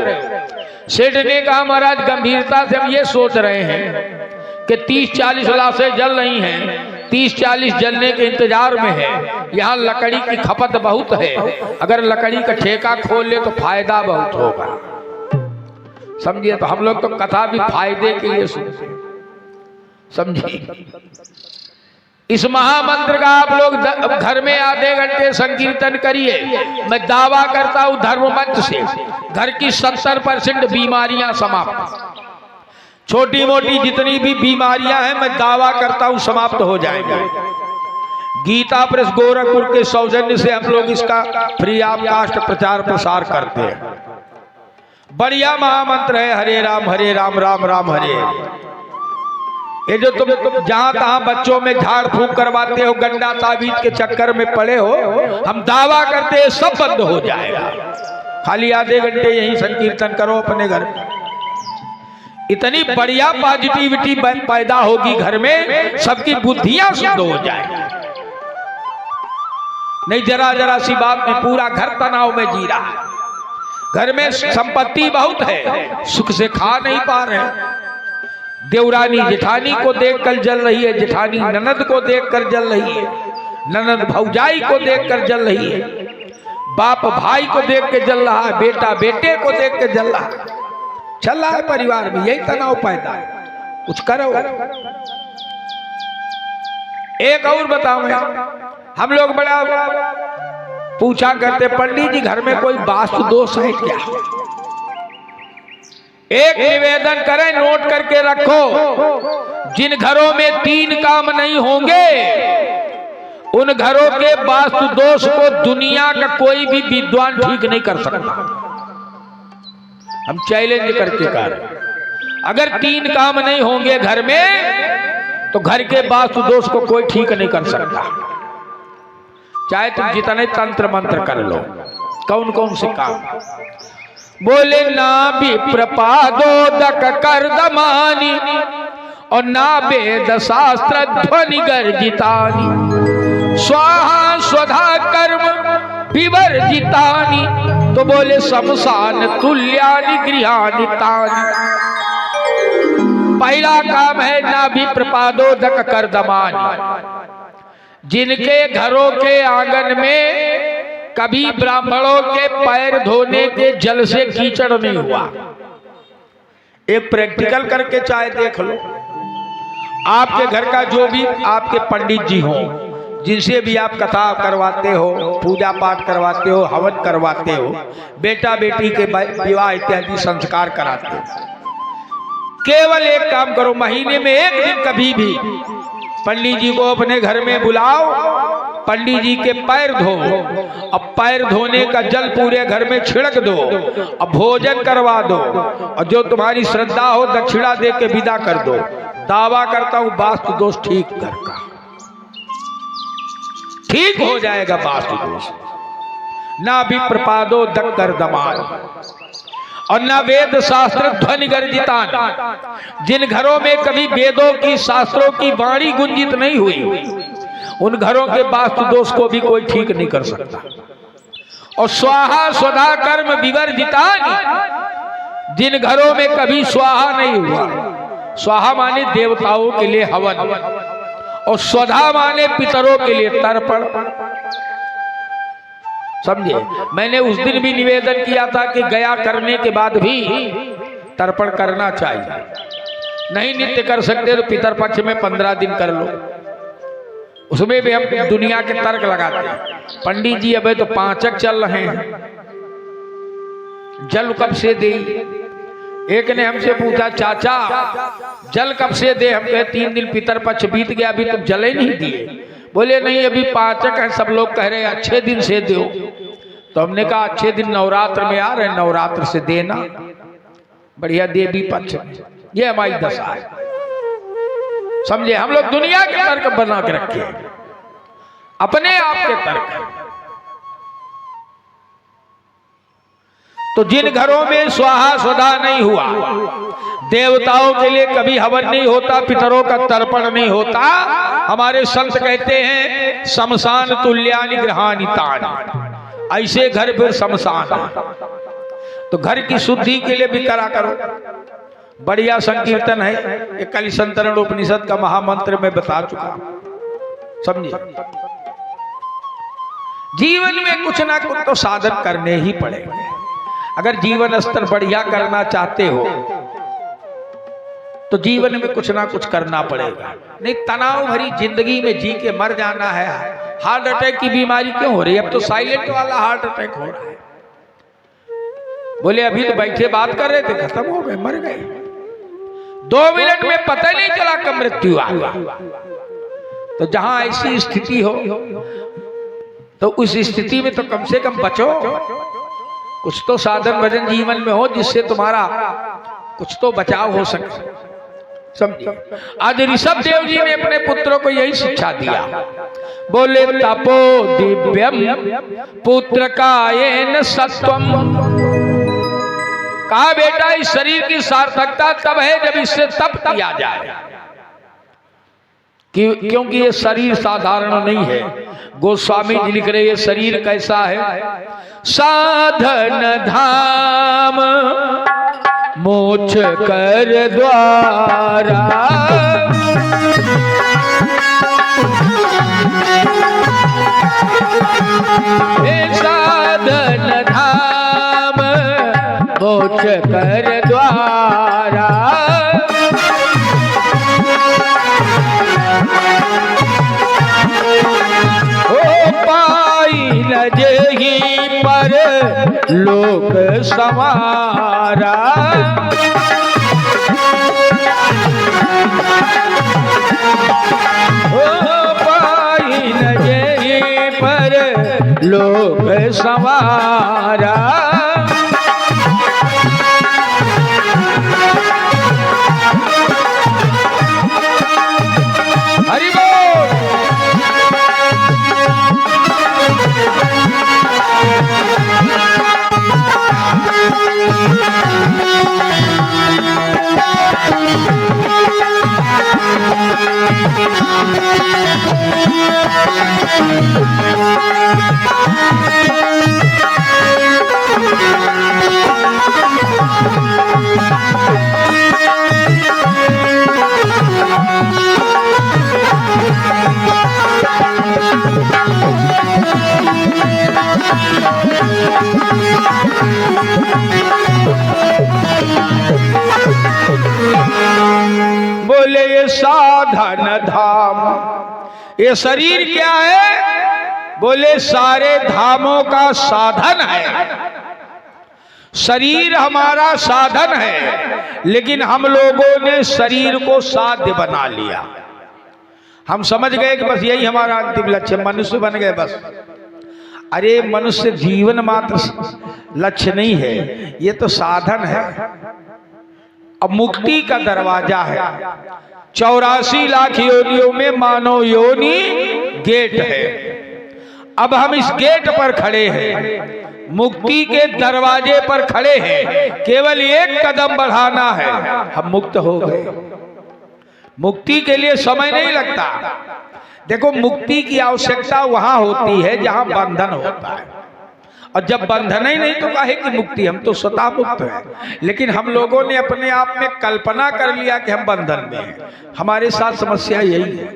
सेठ ने कहा महाराज गंभीरता से हम ये सोच रहे हैं कि 30-40 लाशें जल रही हैं, 30-40 जलने के इंतजार में है। यहाँ लकड़ी की खपत बहुत है, अगर लकड़ी का ठेका खोल ले तो फायदा बहुत होगा। समझिए, तो हम लोग तो कथा भी फायदे के लिए सुनते हैं, समझिए। इस महामंत्र का आप लोग घर में आधे घंटे संकीर्तन करिए। मैं दावा करता हूं धर्म मंच से घर की 70% बीमारियां समाप्त, छोटी मोटी जितनी भी बीमारियां हैं मैं दावा करता हूं समाप्त हो जाएंगे। गीता प्रेस गोरखपुर के सौजन्य से हम लोग इसका फ्री ऑफ कास्ट प्रचार प्रसार करते हैं। बढ़िया महामंत्र है, हरे राम राम राम हरे। ये जो तुम जहां तहां बच्चों में झाड़ फूंक करवाते हो, गंडा ताबीज के चक्कर में पड़े हो, हम दावा करते हैं सब बंद हो जाएगा। खाली आधे घंटे यही संकीर्तन करो अपने घर में, इतनी बढ़िया पॉजिटिविटी पैदा होगी घर में, सबकी बुद्धियां शुद्ध हो जाएगी। नहीं जरा जरा सी बात में पूरा घर तनाव में जी रहा है। घर में संपत्ति बहुत है, सुख से खा नहीं पा रहे। देवरानी जेठानी को देखकर जल रही है, जेठानी ननद को देखकर जल रही है, ननद भौजाई को देखकर जल रही है, बाप भाई को देख के जल रहा है, बेटा बेटे को देख के जल रहा है। चल रहा है परिवार में, यही तनाव पैदा है। कुछ करो। एक और बताऊं, हम लोग बड़ा पूछा करते पंडित जी घर में कोई वास्तु दोष है क्या? एक निवेदन करें, नोट करके रखो, जिन घरों में 3 काम नहीं होंगे उन घरों के वास्तु दोष को दुनिया का कोई भी विद्वान ठीक नहीं कर सकता। हम चैलेंज करके कह रहे हैं, अगर 3 काम नहीं होंगे घर में तो घर के वास्तु दोष को कोई ठीक नहीं कर सकता, चाहे तुम जितने तंत्र मंत्र कर लो। कौन कौन से काम? बोले ना विप्रपादोदक कर्दमानी और ना वेद शास्त्र ध्वनि गर्जितानी, स्वाहा स्वधा कर्म विवर्जितानी, तो बोले शमशान तुल्यानि गृहानि तानि। पहला काम है ना विप्रपादोदक कर्दमानी, जिनके घरों के आंगन में कभी ब्राह्मणों के पैर धोने के जल से कीचड़ नहीं हुआ। एक प्रैक्टिकल करके चाहे देख लो। आपके घर का जो भी आपके पंडित जी हो, जिनसे भी आप कथा करवाते हो, पूजा पाठ करवाते हो, हवन करवाते हो, बेटा बेटी के विवाह इत्यादि संस्कार कराते हो, केवल एक काम करो, महीने में एक दिन कभी भी पंडित जी को अपने घर में बुलाओ पंडित जी के पैर धो, अब पैर धोने का जल पूरे घर में छिड़क दो, अब भोजन करवा दो, और जो तुम्हारी श्रद्धा हो दक्षिणा दे के विदा कर दो। दावा करता हूं वास्तु दोष ठीक घर का ठीक हो जाएगा। वास्तु दोष ना भी प्रपादो दक्कर दमान और ना वेद शास्त्र ध्वनि गर्जितान। जिन घरों में कभी वेदों की शास्त्रों की वाणी गुंजित नहीं हुई, उन घरों के वास्तु दोष को भी कोई ठीक नहीं कर सकता। और स्वाहा स्वधा कर्म विवर्जितानि, जिन घरों में कभी स्वाहा नहीं हुआ, स्वाहा माने देवताओं के लिए हवन और स्वधा माने पितरों के लिए तर्पण। समझे? मैंने उस दिन भी निवेदन किया था कि गया करने के बाद भी तर्पण करना चाहिए। नहीं नित्य कर सकते तो पितरपक्ष में 15 दिन कर लो। उसमें भी हम दुनिया के तर्क लगाते हैं। पंडित जी अबे तो 5 चल रहे हैं, जल कब से दे? एक ने हमसे पूछा, चाचा जल कब से दे? हम कहे 3 दिन पितरपक्ष बीत गया, अभी तुम जल ही नहीं दिए। बोले नहीं अभी 5 है, सब लोग कह रहे हैं अच्छे दिन से दो। तो हमने कहा अच्छे दिन नवरात्र में आ रहे, नवरात्र से देना बढ़िया देवी पक्ष में। ये हमारी दशा है। समझे? हम लोग दुनिया के तर्क बना के रखे, अपने आप के तर्क। तो जिन घरों में स्वाहा स्वधा नहीं हुआ, देवताओं के लिए कभी हवन नहीं होता, पितरों का तर्पण नहीं होता, हमारे संत कहते हैं शमशान तुल्यानि गृहानि तानि। ऐसे घर फिर शमशान है। तो घर की शुद्धि के लिए भी करा करो। बढ़िया संकीर्तन है, ये कलिसंतरण उपनिषद का महामंत्र में बता चुका। समझिए? जीवन में कुछ ना कुछ तो साधन करने ही पड़ेंगे। अगर जीवन स्तर बढ़िया करना चाहते हो तो जीवन में कुछ ना कुछ करना पड़ेगा। नहीं तनाव भरी जिंदगी में जी के मर जाना है। हार्ट अटैक की बीमारी क्यों हो रही है? अब तो साइलेंट वाला हार्ट अटैक हो रहा है। बोले अभी तो बैठे बात कर रहे थे, खत्म हो गए, मर गए। 2 मिनट में पता नहीं चला कब मृत्यु आ गया। तो जहां ऐसी स्थिति हो तो उस स्थिति में तो कम से कम बचो। कुछ तो साधन भजन जीवन में हो जिससे तुम्हारा कुछ तो बचाव हो सके। समझिए? आज ऋषभ देव जी ने अपने पुत्रों को यही शिक्षा दिया। बोले तपो दिव्यम पुत्र कायेन सत्वम। कहा बेटा इस शरीर की सार्थकता तब है जब इससे तप किया जाए, क्योंकि ये शरीर साधारण नहीं है। गोस्वामी जी लिख रहे ये शरीर कैसा है? साधन धाम मोक्ष कर द्वारा। साधन धाम मोक्ष कर द्वारा। जही पर लोक समारा। पाई न जही पर लोक समारा। हरि बोल। बोले ये साधन धाम, ये शरीर क्या है? बोले सारे धामों का साधन है। शरीर हमारा साधन है, लेकिन हम लोगों ने शरीर को साध्य बना लिया। हम समझ गए कि बस यही हमारा अंतिम लक्ष्य, मनुष्य बन गए बस। अरे मनुष्य जीवन मात्र लक्ष्य नहीं है, ये तो साधन है। अब मुक्ति का दरवाजा है। 84 लाख योनियों में मानव योनि गेट है। अब हम इस गेट पर खड़े हैं, मुक्ति के दरवाजे पर खड़े हैं। केवल एक कदम बढ़ाना है, हम मुक्त हो गए। मुक्ति के लिए समय नहीं लगता। देखो, मुक्ति की आवश्यकता वहां होती है जहां बंधन होता है, और जब बंधन ही नहीं तो काहे की मुक्ति? हम तो स्वतः मुक्त हैं। लेकिन हम लोगों ने अपने आप में कल्पना कर लिया कि हम बंधन में हैं। हमारे साथ समस्या यही है।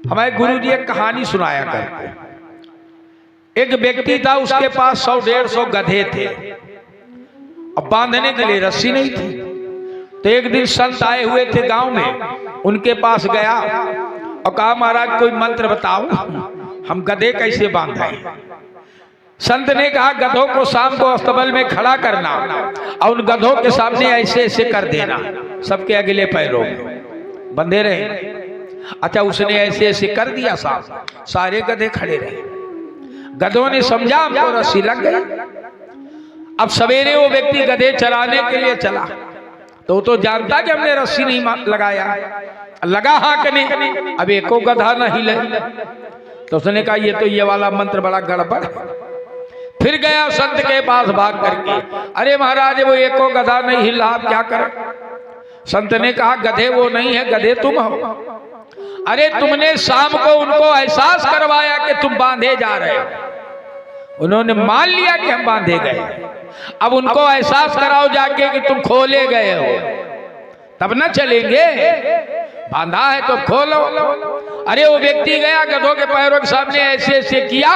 हमारे गुरु जी एक कहानी सुनाया करते। एक व्यक्ति था, उसके पास 100-150 गधे थे। अब बांधने के लिए रस्सी नहीं थी, तो एक दिन संत आए हुए थे गांव में, उनके पास गया और कहा, महाराज कोई मंत्र बताओ, हम गधे कैसे बांधें? संत ने कहा, गधों को शाम को अस्तबल में खड़ा करना और उन गधों के सामने ऐसे ऐसे कर देना, सबके अगले पैरों में बंधे रहे। अच्छा, उसने ऐसे ऐसे कर दिया, साहब सारे गधे खड़े रहे। गधों ने समझा हमको रस्सी लग गई। अब सवेरे वो व्यक्ति गधे चराने के लिए चला, तो जानता कि हमने रस्सी नहीं लगाया, लगा हांकने, अब एको गधा न हिले। तो उसने कहा, ये तो ये वाला मंत्र बड़ा गड़बड़। फिर गया संत के पास भाग करके, अरे महाराज वो एको गधा नहीं हिला, आप क्या करें? संत ने कहा, गधे वो नहीं है, गधे तुम हो। अरे तुमने शाम को उनको एहसास करवाया कि तुम बांधे जा रहे हो, उन्होंने मान लिया कि हम बांधे गए। अब उनको एहसास कराओ जाके कि तुम खोले गए हो, तब ना चलेंगे। बांधा है तो खोलो। अरे वो व्यक्ति गया, गधों के पैरों के सामने ऐसे ऐसे किया,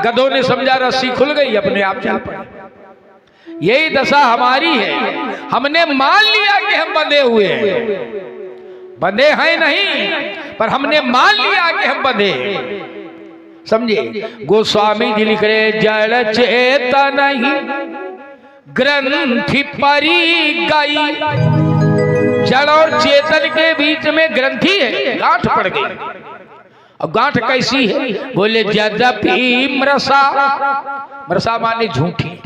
गधों ने समझा रस्सी खुल गई, अपने आप चल पड़े। यही दशा हमारी है। हमने मान लिया कि हम बंधे हुए हैं, बंधे हैं नहीं, पर हमने मान लिया कि हम बंधे। समझे? गोस्वामी जी लिख रहे, जड़ चेतन नहीं ग्रंथि परी गई। जड़ और चेतन के बीच में ग्रंथि है, गांठ पड़ गई। अब गांठ कैसी है? बोले, यद्यपि मृषा, मृषा माने झूठी,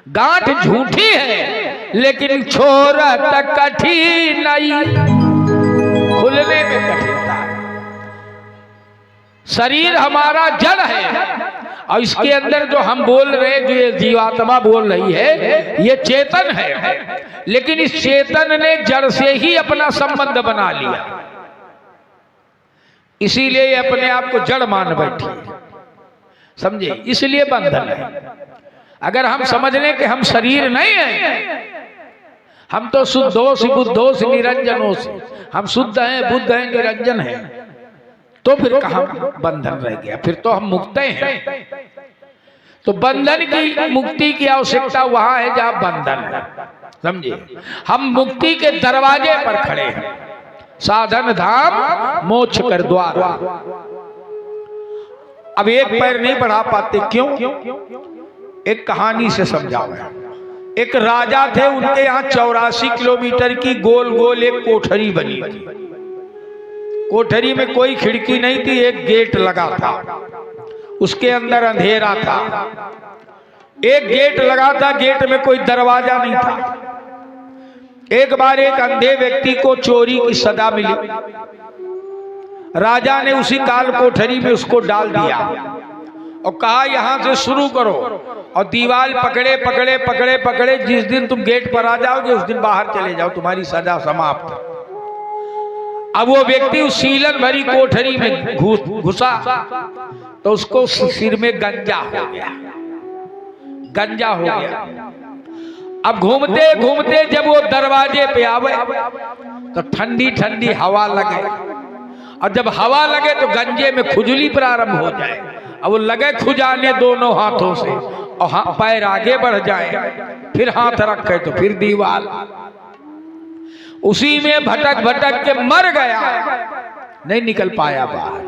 गांठ झूठी है लेकिन छोर तक कठिन नहीं, खुलने में कठिनता है। शरीर हमारा जड़ है और इसके अंदर जो हम बोल रहे, जो ये जीवात्मा बोल रही है, ये चेतन है। लेकिन इस चेतन ने जड़ से ही अपना संबंध बना लिया, इसीलिए अपने आप को जड़ मान बैठी। समझे? इसलिए बंधन है। अगर हम समझ लें कि हम शरीर नहीं है, हम तो शुद्धोष बुद्धोष निरंजनोष, हम शुद्ध हैं, बुद्ध हैं, निरंजन हैं, तो फिर कहाँ बंधन रह गया? फिर तो हम मुक्त हैं। तो बंधन की, मुक्ति की आवश्यकता वहां है जहां बंधन है। समझे? हम मुक्ति के दरवाजे पर खड़े हैं। साधन धाम मोक्ष कर द्वार। अब एक पैर नहीं बढ़ा पाते, क्यों? एक कहानी से समझाओ। एक राजा थे, उनके यहाँ 84 किलोमीटर की गोल गोल एक कोठरी बनी थी। कोठरी में कोई खिड़की नहीं थी, एक गेट लगा था, उसके अंदर अंधेरा था। एक गेट लगा था, गेट में कोई दरवाजा नहीं था। एक बार एक अंधे व्यक्ति को चोरी की सजा मिली। राजा ने उसी काल कोठरी में उसको डाल दिया और कहा, यहां से शुरू करो, और दीवार पकड़े पकड़े पकड़े पकड़े, जिस दिन तुम गेट पर आ जाओगे उस दिन बाहर चले जाओ, तुम्हारी सजा समाप्त। अब वो व्यक्ति उस सीलन भरी कोठरी में घुसा तो उसको सिर में गंजा हो गया, गंजा हो गया। अब घूमते घूमते जब वो दरवाजे पे आवे तो ठंडी ठंडी हवा लगे, और जब हवा लगे तो गंजे में खुजली प्रारंभ हो जाए। अब वो लगे खुजाने दोनों हाथों से, और पैर आगे बढ़ जाए, फिर हाथ रखे तो फिर दीवार। उसी में भटक भटक के मर गया, नहीं निकल पाया बाहर।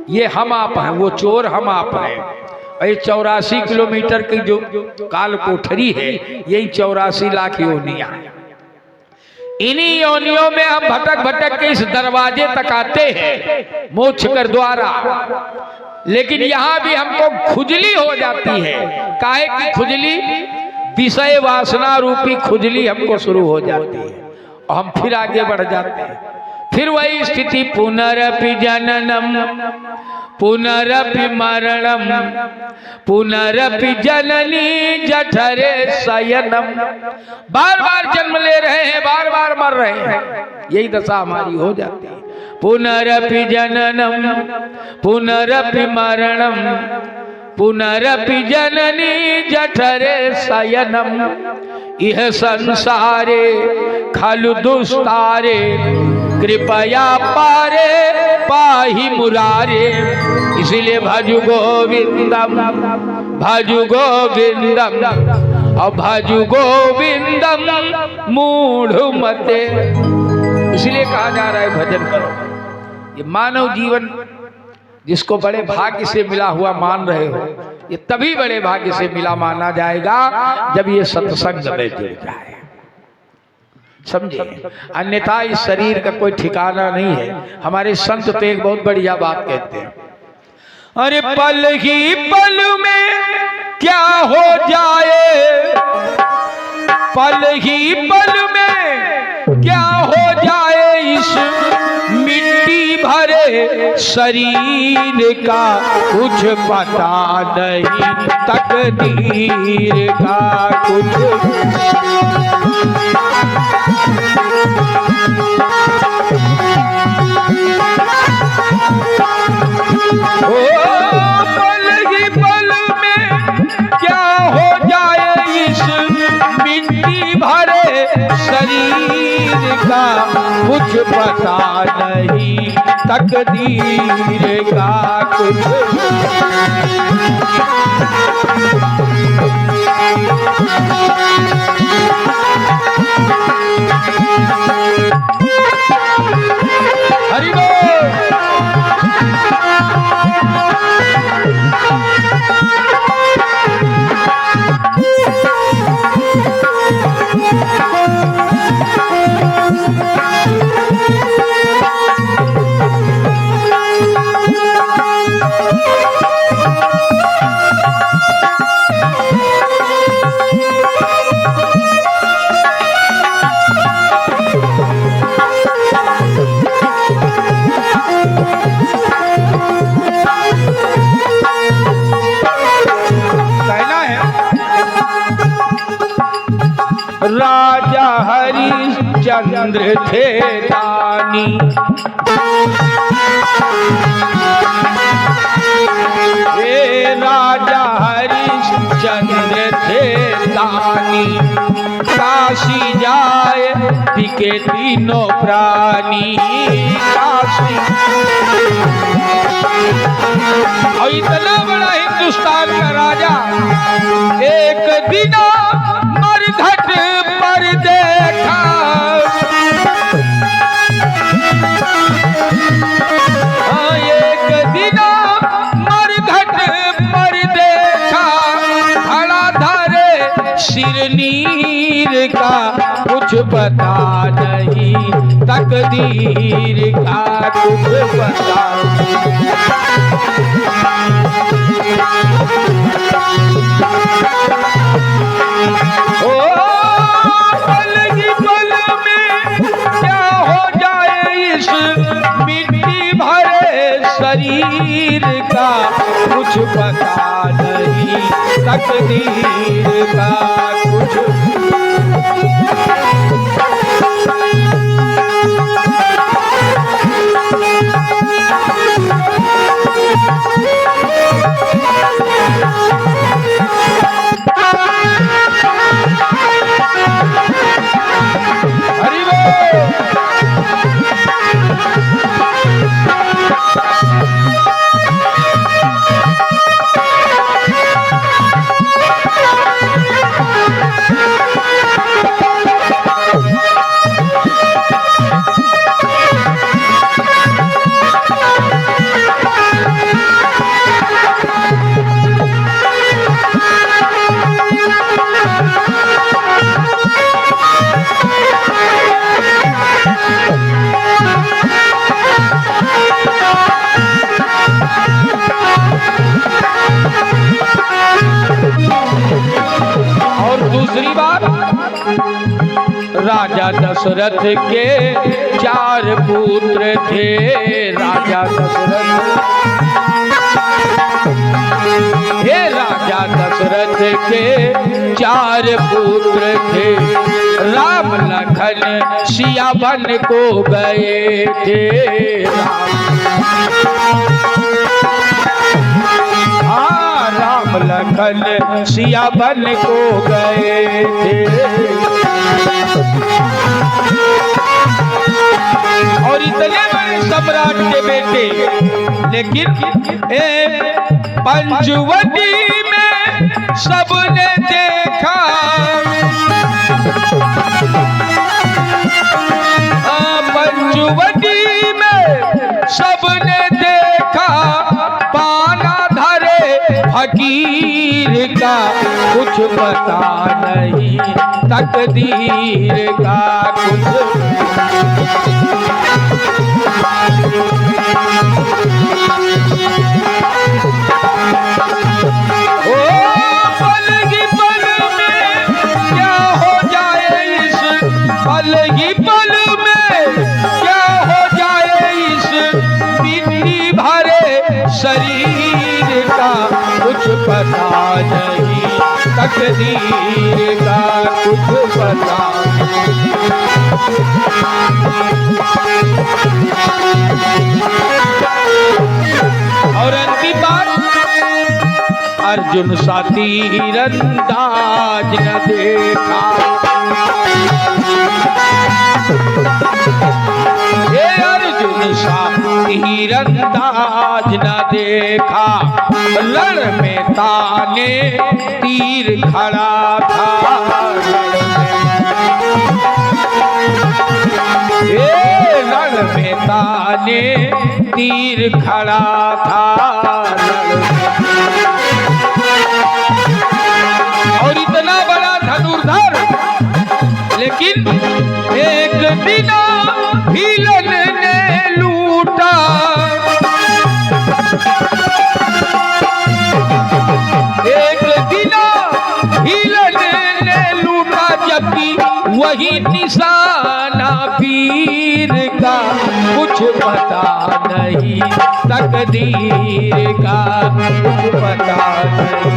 ये हम आप हैं, वो चोर हम आप हैं। ये 84 किलोमीटर की जो काल कोठरी है, यही 84 लाख योनियां। इन्हीं योनियों में हम भटक भटक के इस दरवाजे तक आते हैं मोक्ष कर द्वारा, लेकिन यहाँ भी हमको खुजली हो जाती है। काहे की खुजली? विषय वासना रूपी खुजली हमको शुरू हो जाती है और हम फिर आगे बढ़ जाते हैं। फिर वही स्थिति, पुनरपि जननम पुनरपि मरणम पुनरपि जननी जठरे शयनम। बार बार जन्म ले रहे हैं, बार बार मर रहे हैं, यही दशा हमारी हो जाती है। पुनरपि जननम पुनरपि मरणम पुनरपि जननी जठरे शयनम। इह संसारे खलु दुस्तारे कृपया पारे पाहि मुरारे। इसीलिए भजु गोविंदम और भजु गोविंदम मूढ़ मते। इसलिए कहा जा रहा है भजन करो। ये मानव जीवन जिसको बड़े भाग्य से मिला हुआ मान रहे हो, ये तभी बड़े भाग्य से मिला माना जाएगा जब ये सत्संग में जुड़ जाए, समझे। अन्यथा इस शरीर का कोई ठिकाना नहीं है। हमारे संत तो एक बहुत बढ़िया बात कहते हैं, अरे पल ही पल में क्या हो जाए, पल ही पल में क्या हो जाए इस मिट्टी भरे शरीर का कुछ पता नहीं, तकदीर का कुछ। पल ही पल में क्या हो जाए इस मिट्टी भरे शरीर का कुछ पता नहीं, तकदीर का कुछ। हरि बोल। राजा हरिश्चंद्र थे दानी, हे राजा हरिश्चंद्र थे दानी। काशी जाए बिके तीनों प्राणी, काशी। और इतना बड़ा हिंदुस्तान का राजा एक दिन मरघट पर देखा, एक दिन मरघट पर देखा, खड़ा धरे सिर नीर का कुछ पता नहीं, तकदीर का कुछ पता। पल ही पल में क्या हो जाए इस मिट्टी भरे शरीर का कुछ पता नहीं, तकदीर का कुछ। राजा दशरथ के 4 पुत्र थे। राजा दशरथ, हे राजा दशरथ के 4 पुत्र थे। राम लखन सिया वन को गए थे। राम लखन सिया वन को गए थे। और इतने बड़े सम्राट के बेटे, लेकिन पंचवटी में सबने देखा, पंचवटी में सबने देखा, पाना धरे फकीर का, कुछ पता नहीं तकदीर का, कुछ शरीर का, कुछ पता नहीं तकदीर का, कुछ पता। और अंतिम बात, अर्जुन सा तीरंदाज न देखा। अर्जुन सा तीरंदाज न देखा, रण में ताने तीर खड़ा था। रण में ताने तीर खड़ा था। और इतना बड़ा धनुर्धर, लेकिन एक दिन हिलन ने लूटा। एक दिन हिलन ने लूटा, जबकि वही निशाना वीर का, कुछ पता नहीं तकदीर का, कुछ पता नहीं।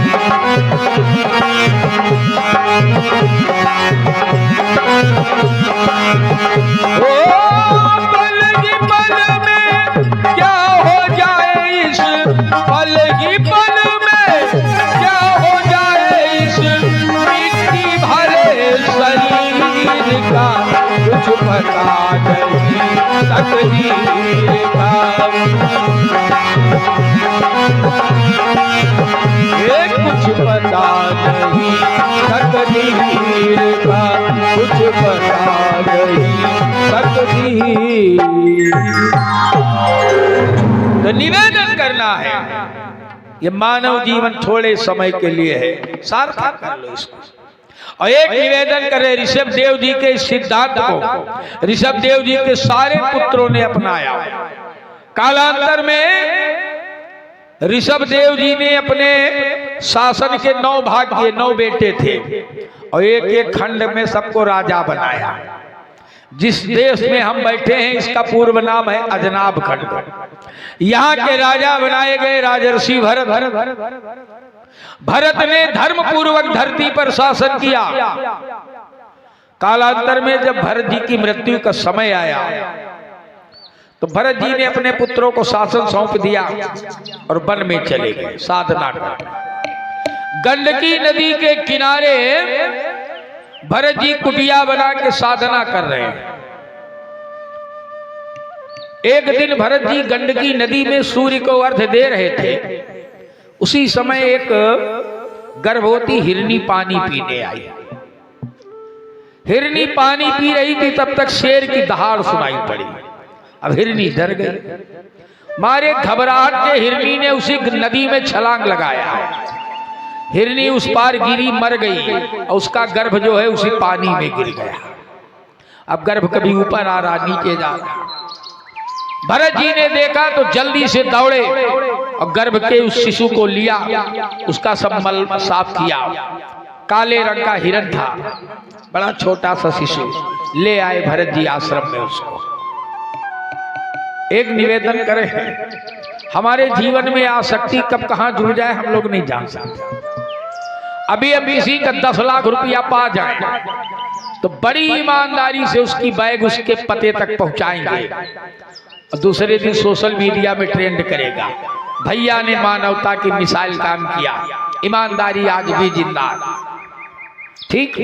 पल ही पल में क्या हो जाए, इस पल ही पल में क्या हो जाए, इस मिट्टी भरे शरीर का, कुछ पता नहीं तकदीर का। कुछ पता नहीं तकदीर का, कुछ पता नहीं तकदीर। तो निवेदन करना है, ये मानव जीवन थोड़े समय के लिए है, सार्थक कर लो इसको। और एक निवेदन करे, ऋषभ देव जी के सिद्धांत को ऋषभ देव जी के सारे पुत्रों ने अपनाया। कालांतर में ऋषभ देव जी ने अपने शासन के 9 भाग किए, 9 बेटे थे, और एक एक खंड में सबको राजा बनाया। जिस देश में हम बैठे हैं इसका पूर्व नाम है अजनाब खंड। यहाँ के राजा बनाए गए राजर्षि भरत। भरत ने धर्म पूर्वक धरती पर शासन किया। कालांतर में जब भरत जी की मृत्यु का समय आया तो भरत जी ने अपने पुत्रों को शासन सौंप दिया और वन में चले गए साधना करने। गंडकी नदी के किनारे भरत जी कुटिया बना के साधना कर रहे हैं। एक दिन भरत जी गंडकी नदी में सूर्य को अर्घ्य दे रहे थे। उसी समय एक गर्भवती हिरनी पानी पीने आई। हिरनी पानी पी रही थी, तब तक शेर की दहाड़ सुनाई पड़ी। अब हिरनी डर गई, मारे घबराहट के हिरनी ने उसी नदी में छलांग लगाया। हिरनी उस पार गिरी, मर गई और उसका गर्भ जो है उसी पानी में गिर गया। अब गर्भ कभी ऊपर आ रहा, नीचे जा रहा। भरत जी ने देखा तो जल्दी से दौड़े और गर्भ के उस शिशु को लिया, उसका सब मल साफ किया। काले रंग का हिरण था, बड़ा छोटा सा शिशु ले आए भरत जी आश्रम में उसको। एक निवेदन करें, हमारे जीवन में आसक्ति कब कहां जुड़ जाए हम लोग नहीं जान सकते। अभी इसी का 10 लाख रुपया पा जाए तो बड़ी ईमानदारी से उसकी बैग उसके पते तक पहुंचाएंगे और दूसरे दिन सोशल मीडिया में ट्रेंड करेगा, भैया ने मानवता की मिसाइल काम किया, ईमानदारी आज भी जिंदा। ठीक।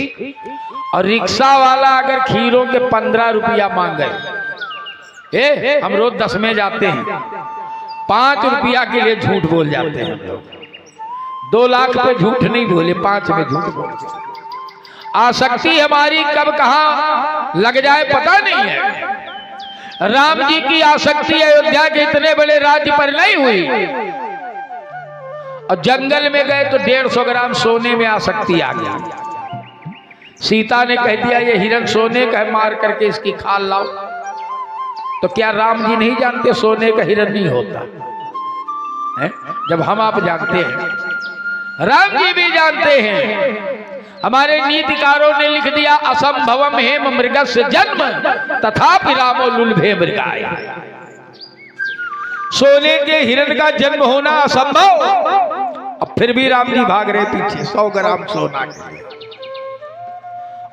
और रिक्शा वाला अगर खीरों के 15 रुपया मांगे, हम रोज 10 में जाते हैं, 5 रुपया के लिए झूठ बोल जाते हैं हम लोग। 2 लाख पे झूठ नहीं बोले, 5 में झूठ बोले। आसक्ति हमारी कब कहां लग जाए पता नहीं है। राम जी की आसक्ति अयोध्या के इतने बड़े राज्य पर नहीं हुई, और जंगल में गए तो 150 ग्राम सोने में आसक्ति आ गया। सीता ने कह दिया ये हिरण सोने का है, मार करके इसकी खाल लाओ। तो क्या राम जी नहीं जानते सोने का हिरण नहीं होता है? जब हम आप जानते हैं, राम जी भी जानते हैं। हमारे नीतिकारों ने लिख दिया असंभवम हेम मृगस्य जन्म तथापि रामो लुलभे मृगाय। सोने के हिरण का जन्म होना असंभव, अब फिर भी राम जी भाग रहे पीछे 100 ग्राम सोना के।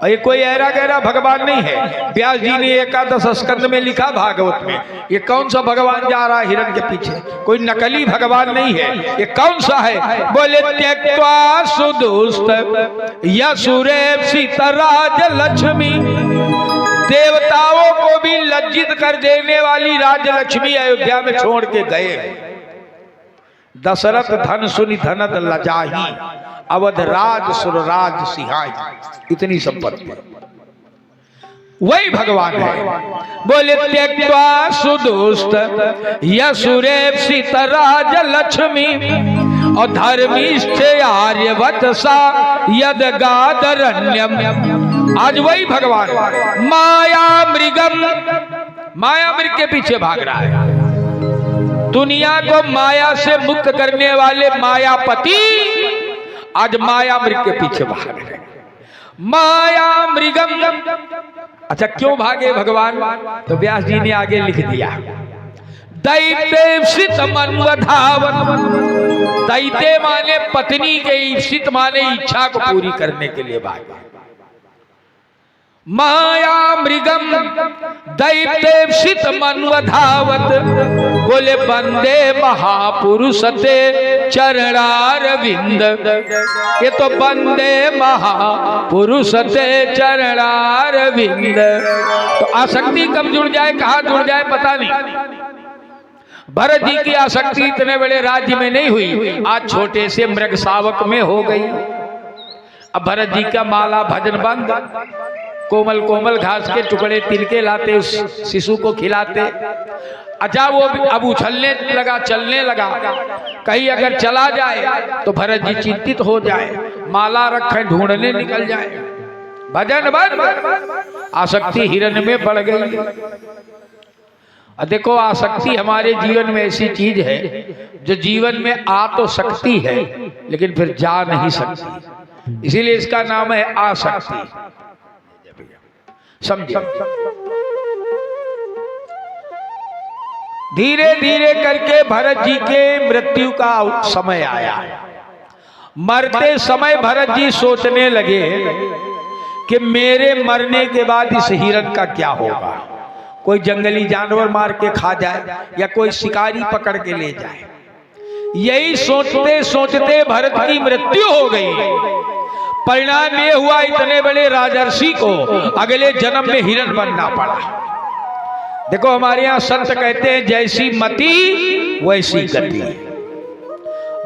और ये कोई ऐरा गहरा भगवान नहीं है। व्यास जी ने एकादश स्कंद में लिखा भागवत में, ये कौन सा भगवान जा रहा है हिरण के पीछे? कोई नकली भगवान नहीं है। ये कौन सा है? बोले त्यक्त्वा सुदुष्ट यसुरेव सीतराज लक्ष्मी। देवताओं को भी लज्जित कर देने वाली राजलक्ष्मी अयोध्या में छोड़ के गए। दशरथ धन सुनि धनद लजाही, अवध राज सुरराज सिहाई। इतनी संपत्ति वही भगवान है। बोले त्यक्त्वा सुदुष्ट यसुरेव सीतराज लक्ष्मी और धर्मिष्ठ आर्यवत सा यद गादरण्यम। आज वही भगवान माया मृगम, माया मृग के पीछे भाग रहा है। दुनिया को माया से मुक्त करने वाले मायापति आज माया मृग के पीछे भाग रहे। माया मृगम। अच्छा क्यों भागे भगवान? तो व्यास जी ने आगे लिख दिया, दैत्य मनवधावन। दैत्य माने पत्नी के, ईप्सित माने इच्छा को पूरी करने के लिए भागे। माया मृगम दैत्य मनवधावत। बोले वंदे महापुरुष ते चरणारविंद। ये तो वंदे महापुरुष ते चरणारविंद। तो आसक्ति कब जुड़ जाए, कहां जुड़ जाए पता नहीं। भरत जी की आसक्ति इतने बड़े राज्य में नहीं हुई, आज छोटे से मृग शावक में हो गई। अब भरत जी का माला भजन बंद, कोमल कोमल घास के टुकड़े तिनके लाते, उस शिशु को खिलाते। अच्छा वो अब उछलने लगा, चलने लगा, कहीं अगर चला जाए तो भरत जी चिंतित हो जाए, माला रखे ढूंढने निकल जाए। भजन बंद, आसक्ति हिरण में बढ़ गई। देखो आसक्ति हमारे जीवन में ऐसी चीज है जो जीवन में आ तो सकती है लेकिन फिर जा नहीं सकती, इसीलिए इसका नाम है आसक्ति। समझिए, धीरे धीरे करके भरत जी के मृत्यु का समय आया। मरते समय भरत जी सोचने लगे कि मेरे मरने के बाद इस हिरण का क्या होगा। कोई जंगली जानवर मार के खा जाए या कोई शिकारी पकड़ के ले जाए। यही सोचते सोचते भरत की मृत्यु हो गई। परिणाम ये हुआ इतने बड़े राजर्षि को अगले जन्म में हिरण बनना पड़ा। देखो हमारे यहाँ संत कहते हैं जैसी मति वैसी गति।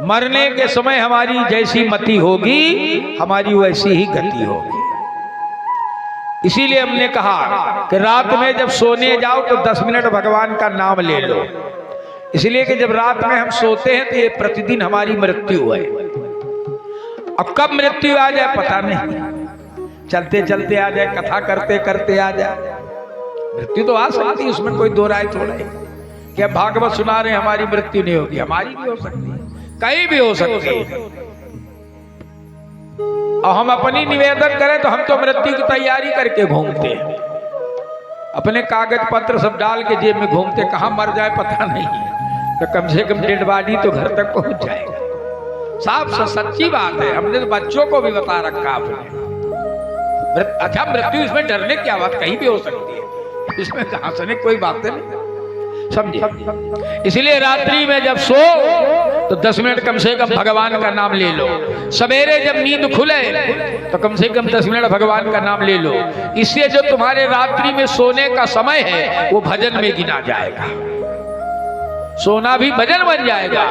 मरने के समय हमारी जैसी मति होगी हमारी वैसी ही गति होगी। इसीलिए हमने कहा कि रात में जब सोने जाओ तो 10 मिनट भगवान का नाम ले लो। इसलिए कि जब रात में हम सोते हैं तो ये प्रतिदिन हमारी मृत्यु है। अब कब मृत्यु आ जाए पता नहीं, चलते चलते आ जाए, कथा करते करते आ जाए। मृत्यु तो आ सकती है, उसमें कोई दो राय थोड़ा है। क्या भागवत सुना रहे हमारी मृत्यु नहीं होगी, हमारी भी हो सकती है, कहीं भी हो सकती है। और हम अपनी निवेदन करें तो हम तो मृत्यु की तैयारी करके घूमते हैं, अपने कागज पत्र सब डाल के जेब में घूमते, कहाँ मर जाए पता नहीं, तो कम से कम डेड बॉडी तो घर तक पहुंच जाएगा। साफ सच्ची बात है, हमने तो बच्चों को भी बता रखा आपने। अच्छा मृत्यु, इसमें डरने की बात कहीं भी हो सकती है, इसमें हंसने कोई बात नहीं, समझे। इसलिए रात्रि में जब सो तो 10 मिनट कम से कम भगवान का नाम ले लो, सवेरे जब नींद खुले तो कम से कम 10 मिनट भगवान का नाम ले लो। इससे जो तुम्हारे रात्रि में सोने का समय है वो भजन में गिना जाएगा, सोना भी भजन बन जाएगा।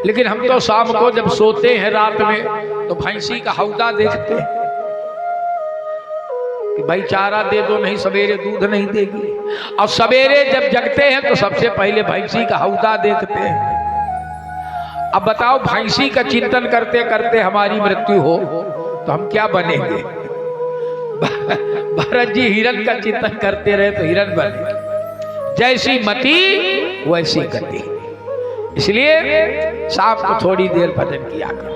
लेकिन हम तो शाम को जब सोते हैं रात में तो भैंसी का हौदा देखते हैं कि भाई चारा दे दो, नहीं सवेरे दूध नहीं देगी। और सवेरे जब जगते हैं तो सबसे पहले भैंसी का हौदा देखते हैं। अब बताओ भैंसी का चिंतन करते करते हमारी मृत्यु हो तो हम क्या बनेंगे? भरत जी हिरण का चिंतन करते रहे तो हिरण बने, जैसी मति वैसी गति। इसलिए शाम को थोड़ी देर भजन किया करो।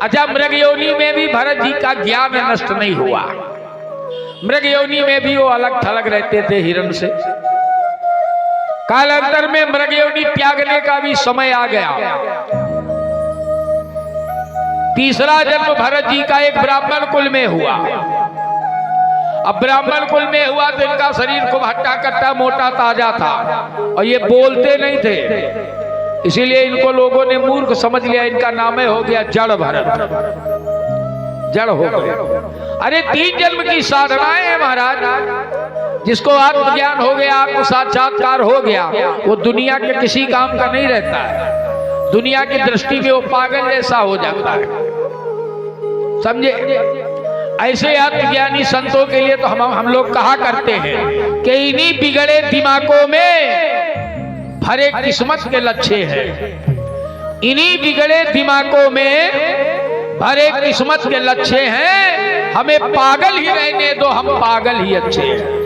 अच्छा मृग योनि में भी भरत जी का ज्ञान नष्ट नहीं हुआ, मृग योनि में भी वो अलग थलग रहते थे हिरण से। कालांतर में मृग योनि त्यागने का भी समय आ गया। तीसरा जन्म भरत जी का एक ब्राह्मण कुल में हुआ। अब ब्राह्मण कुल में हुआ तो इनका शरीर खूब हट्टा कट्टा मोटा ताजा था और ये बोलते नहीं थे, इसीलिए इनको लोगों ने मूर्ख समझ लिया। इनका नाम हो गया जड़ भरत, जड़ हो गया। अरे 3 जन्म की साधनाएं है महाराज, जिसको आत्मज्ञान हो गया, आत्म साक्षात्कार हो गया, वो दुनिया के किसी काम का नहीं रहता है। दुनिया की दृष्टि में वो पागल जैसा हो जाता है, समझे। ऐसे आत्मज्ञानी संतों के लिए तो हम लोग कहा करते हैं कि इन्हीं बिगड़े दिमागों में भरे किस्मत के लच्छे हैं, इन्हीं बिगड़े दिमागों में भरे किस्मत के लच्छे हैं। हमें पागल ही रहने दो, हम पागल ही अच्छे हैं।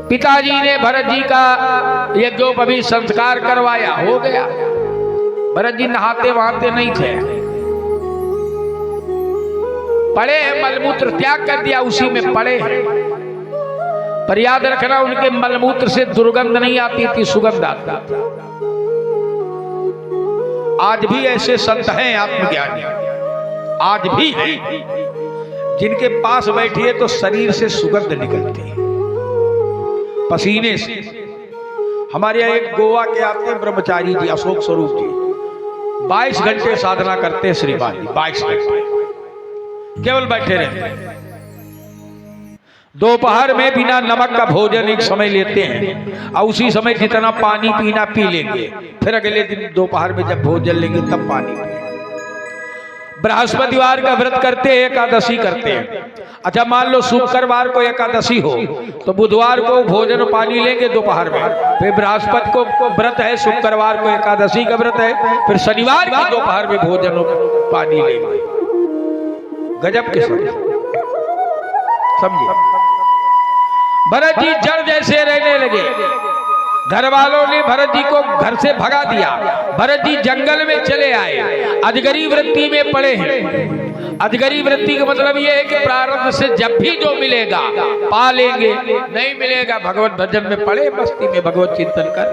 पिताजी ने भरत जी का यज्ञोपवीत संस्कार करवाया, हो गया। भरत जी नहाते वहाते नहीं थे, पड़े हैं, मलमूत्र त्याग कर दिया, उसी में पड़े हैं। पर याद रखना उनके मलमूत्र से दुर्गंध नहीं आती थी, सुगंध आता था। आज भी ऐसे संत हैं आत्मज्ञानी, आज भी हैं, जिनके पास बैठिए तो शरीर से सुगंध निकलती है, पसीने से। हमारे यहाँ एक गोवा के आते हैं ब्रह्मचारी जी, अशोक स्वरूप जी, 22 घंटे साधना करते हैं श्रीमान जी, 22 घंटे केवल बैठे रहते। दोपहर में बिना नमक का भोजन एक समय लेते हैं और उसी समय जितना पानी पीना पी लेंगे, फिर अगले दिन दोपहर में जब भोजन लेंगे तब पानी पिएंगे। बृहस्पतिवार का व्रत करते हैं, एकादशी करते हैं। अच्छा मान लो शुक्रवार को एकादशी हो तो बुधवार को भोजन और पानी लेंगे दोपहर में, फिर बृहस्पति को व्रत है, शुक्रवार को एकादशी का व्रत है, फिर शनिवार की दोपहर में भोजन और पानी लेंगे। गजब के समझिए। भरत जी जड़ जैसे रहने लगे, घर वालों ने भरत जी को घर से भगा दिया। भरत जी जंगल में चले आए, अजगरी वृत्ति में पड़े हैं। अजगरी वृत्ति का मतलब यह है कि प्रारब्ध से जब भी जो मिलेगा पा लेंगे, नहीं मिलेगा भगवत भजन में पड़े, मस्ती में भगवत चिंतन कर।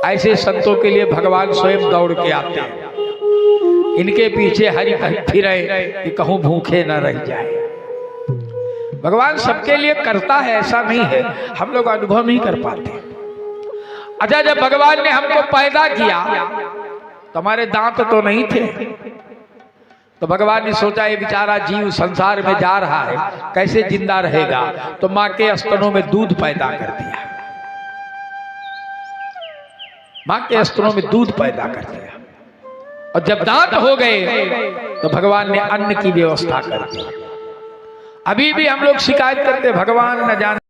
ऐसे संतों के लिए भगवान स्वयं दौड़ के आते हैं, इनके पीछे हरि फिरे कि कहूं भूखे न रह जाए। भगवान सबके लिए करता है, ऐसा नहीं है, हम लोग अनुभव नहीं कर पाते। अच्छा जब भगवान ने हमको पैदा किया तो हमारे दांत तो नहीं थे, तो भगवान ने सोचा ये बेचारा जीव संसार में जा रहा है, कैसे जिंदा रहेगा, तो मां के स्तनों में दूध पैदा कर दिया। मां के स्तनों में दूध पैदा कर दिया, और जब दांत हो गए तो भगवान ने अन्न की व्यवस्था कर दी। अभी भी हम लोग शिकायत करते भगवान न जाने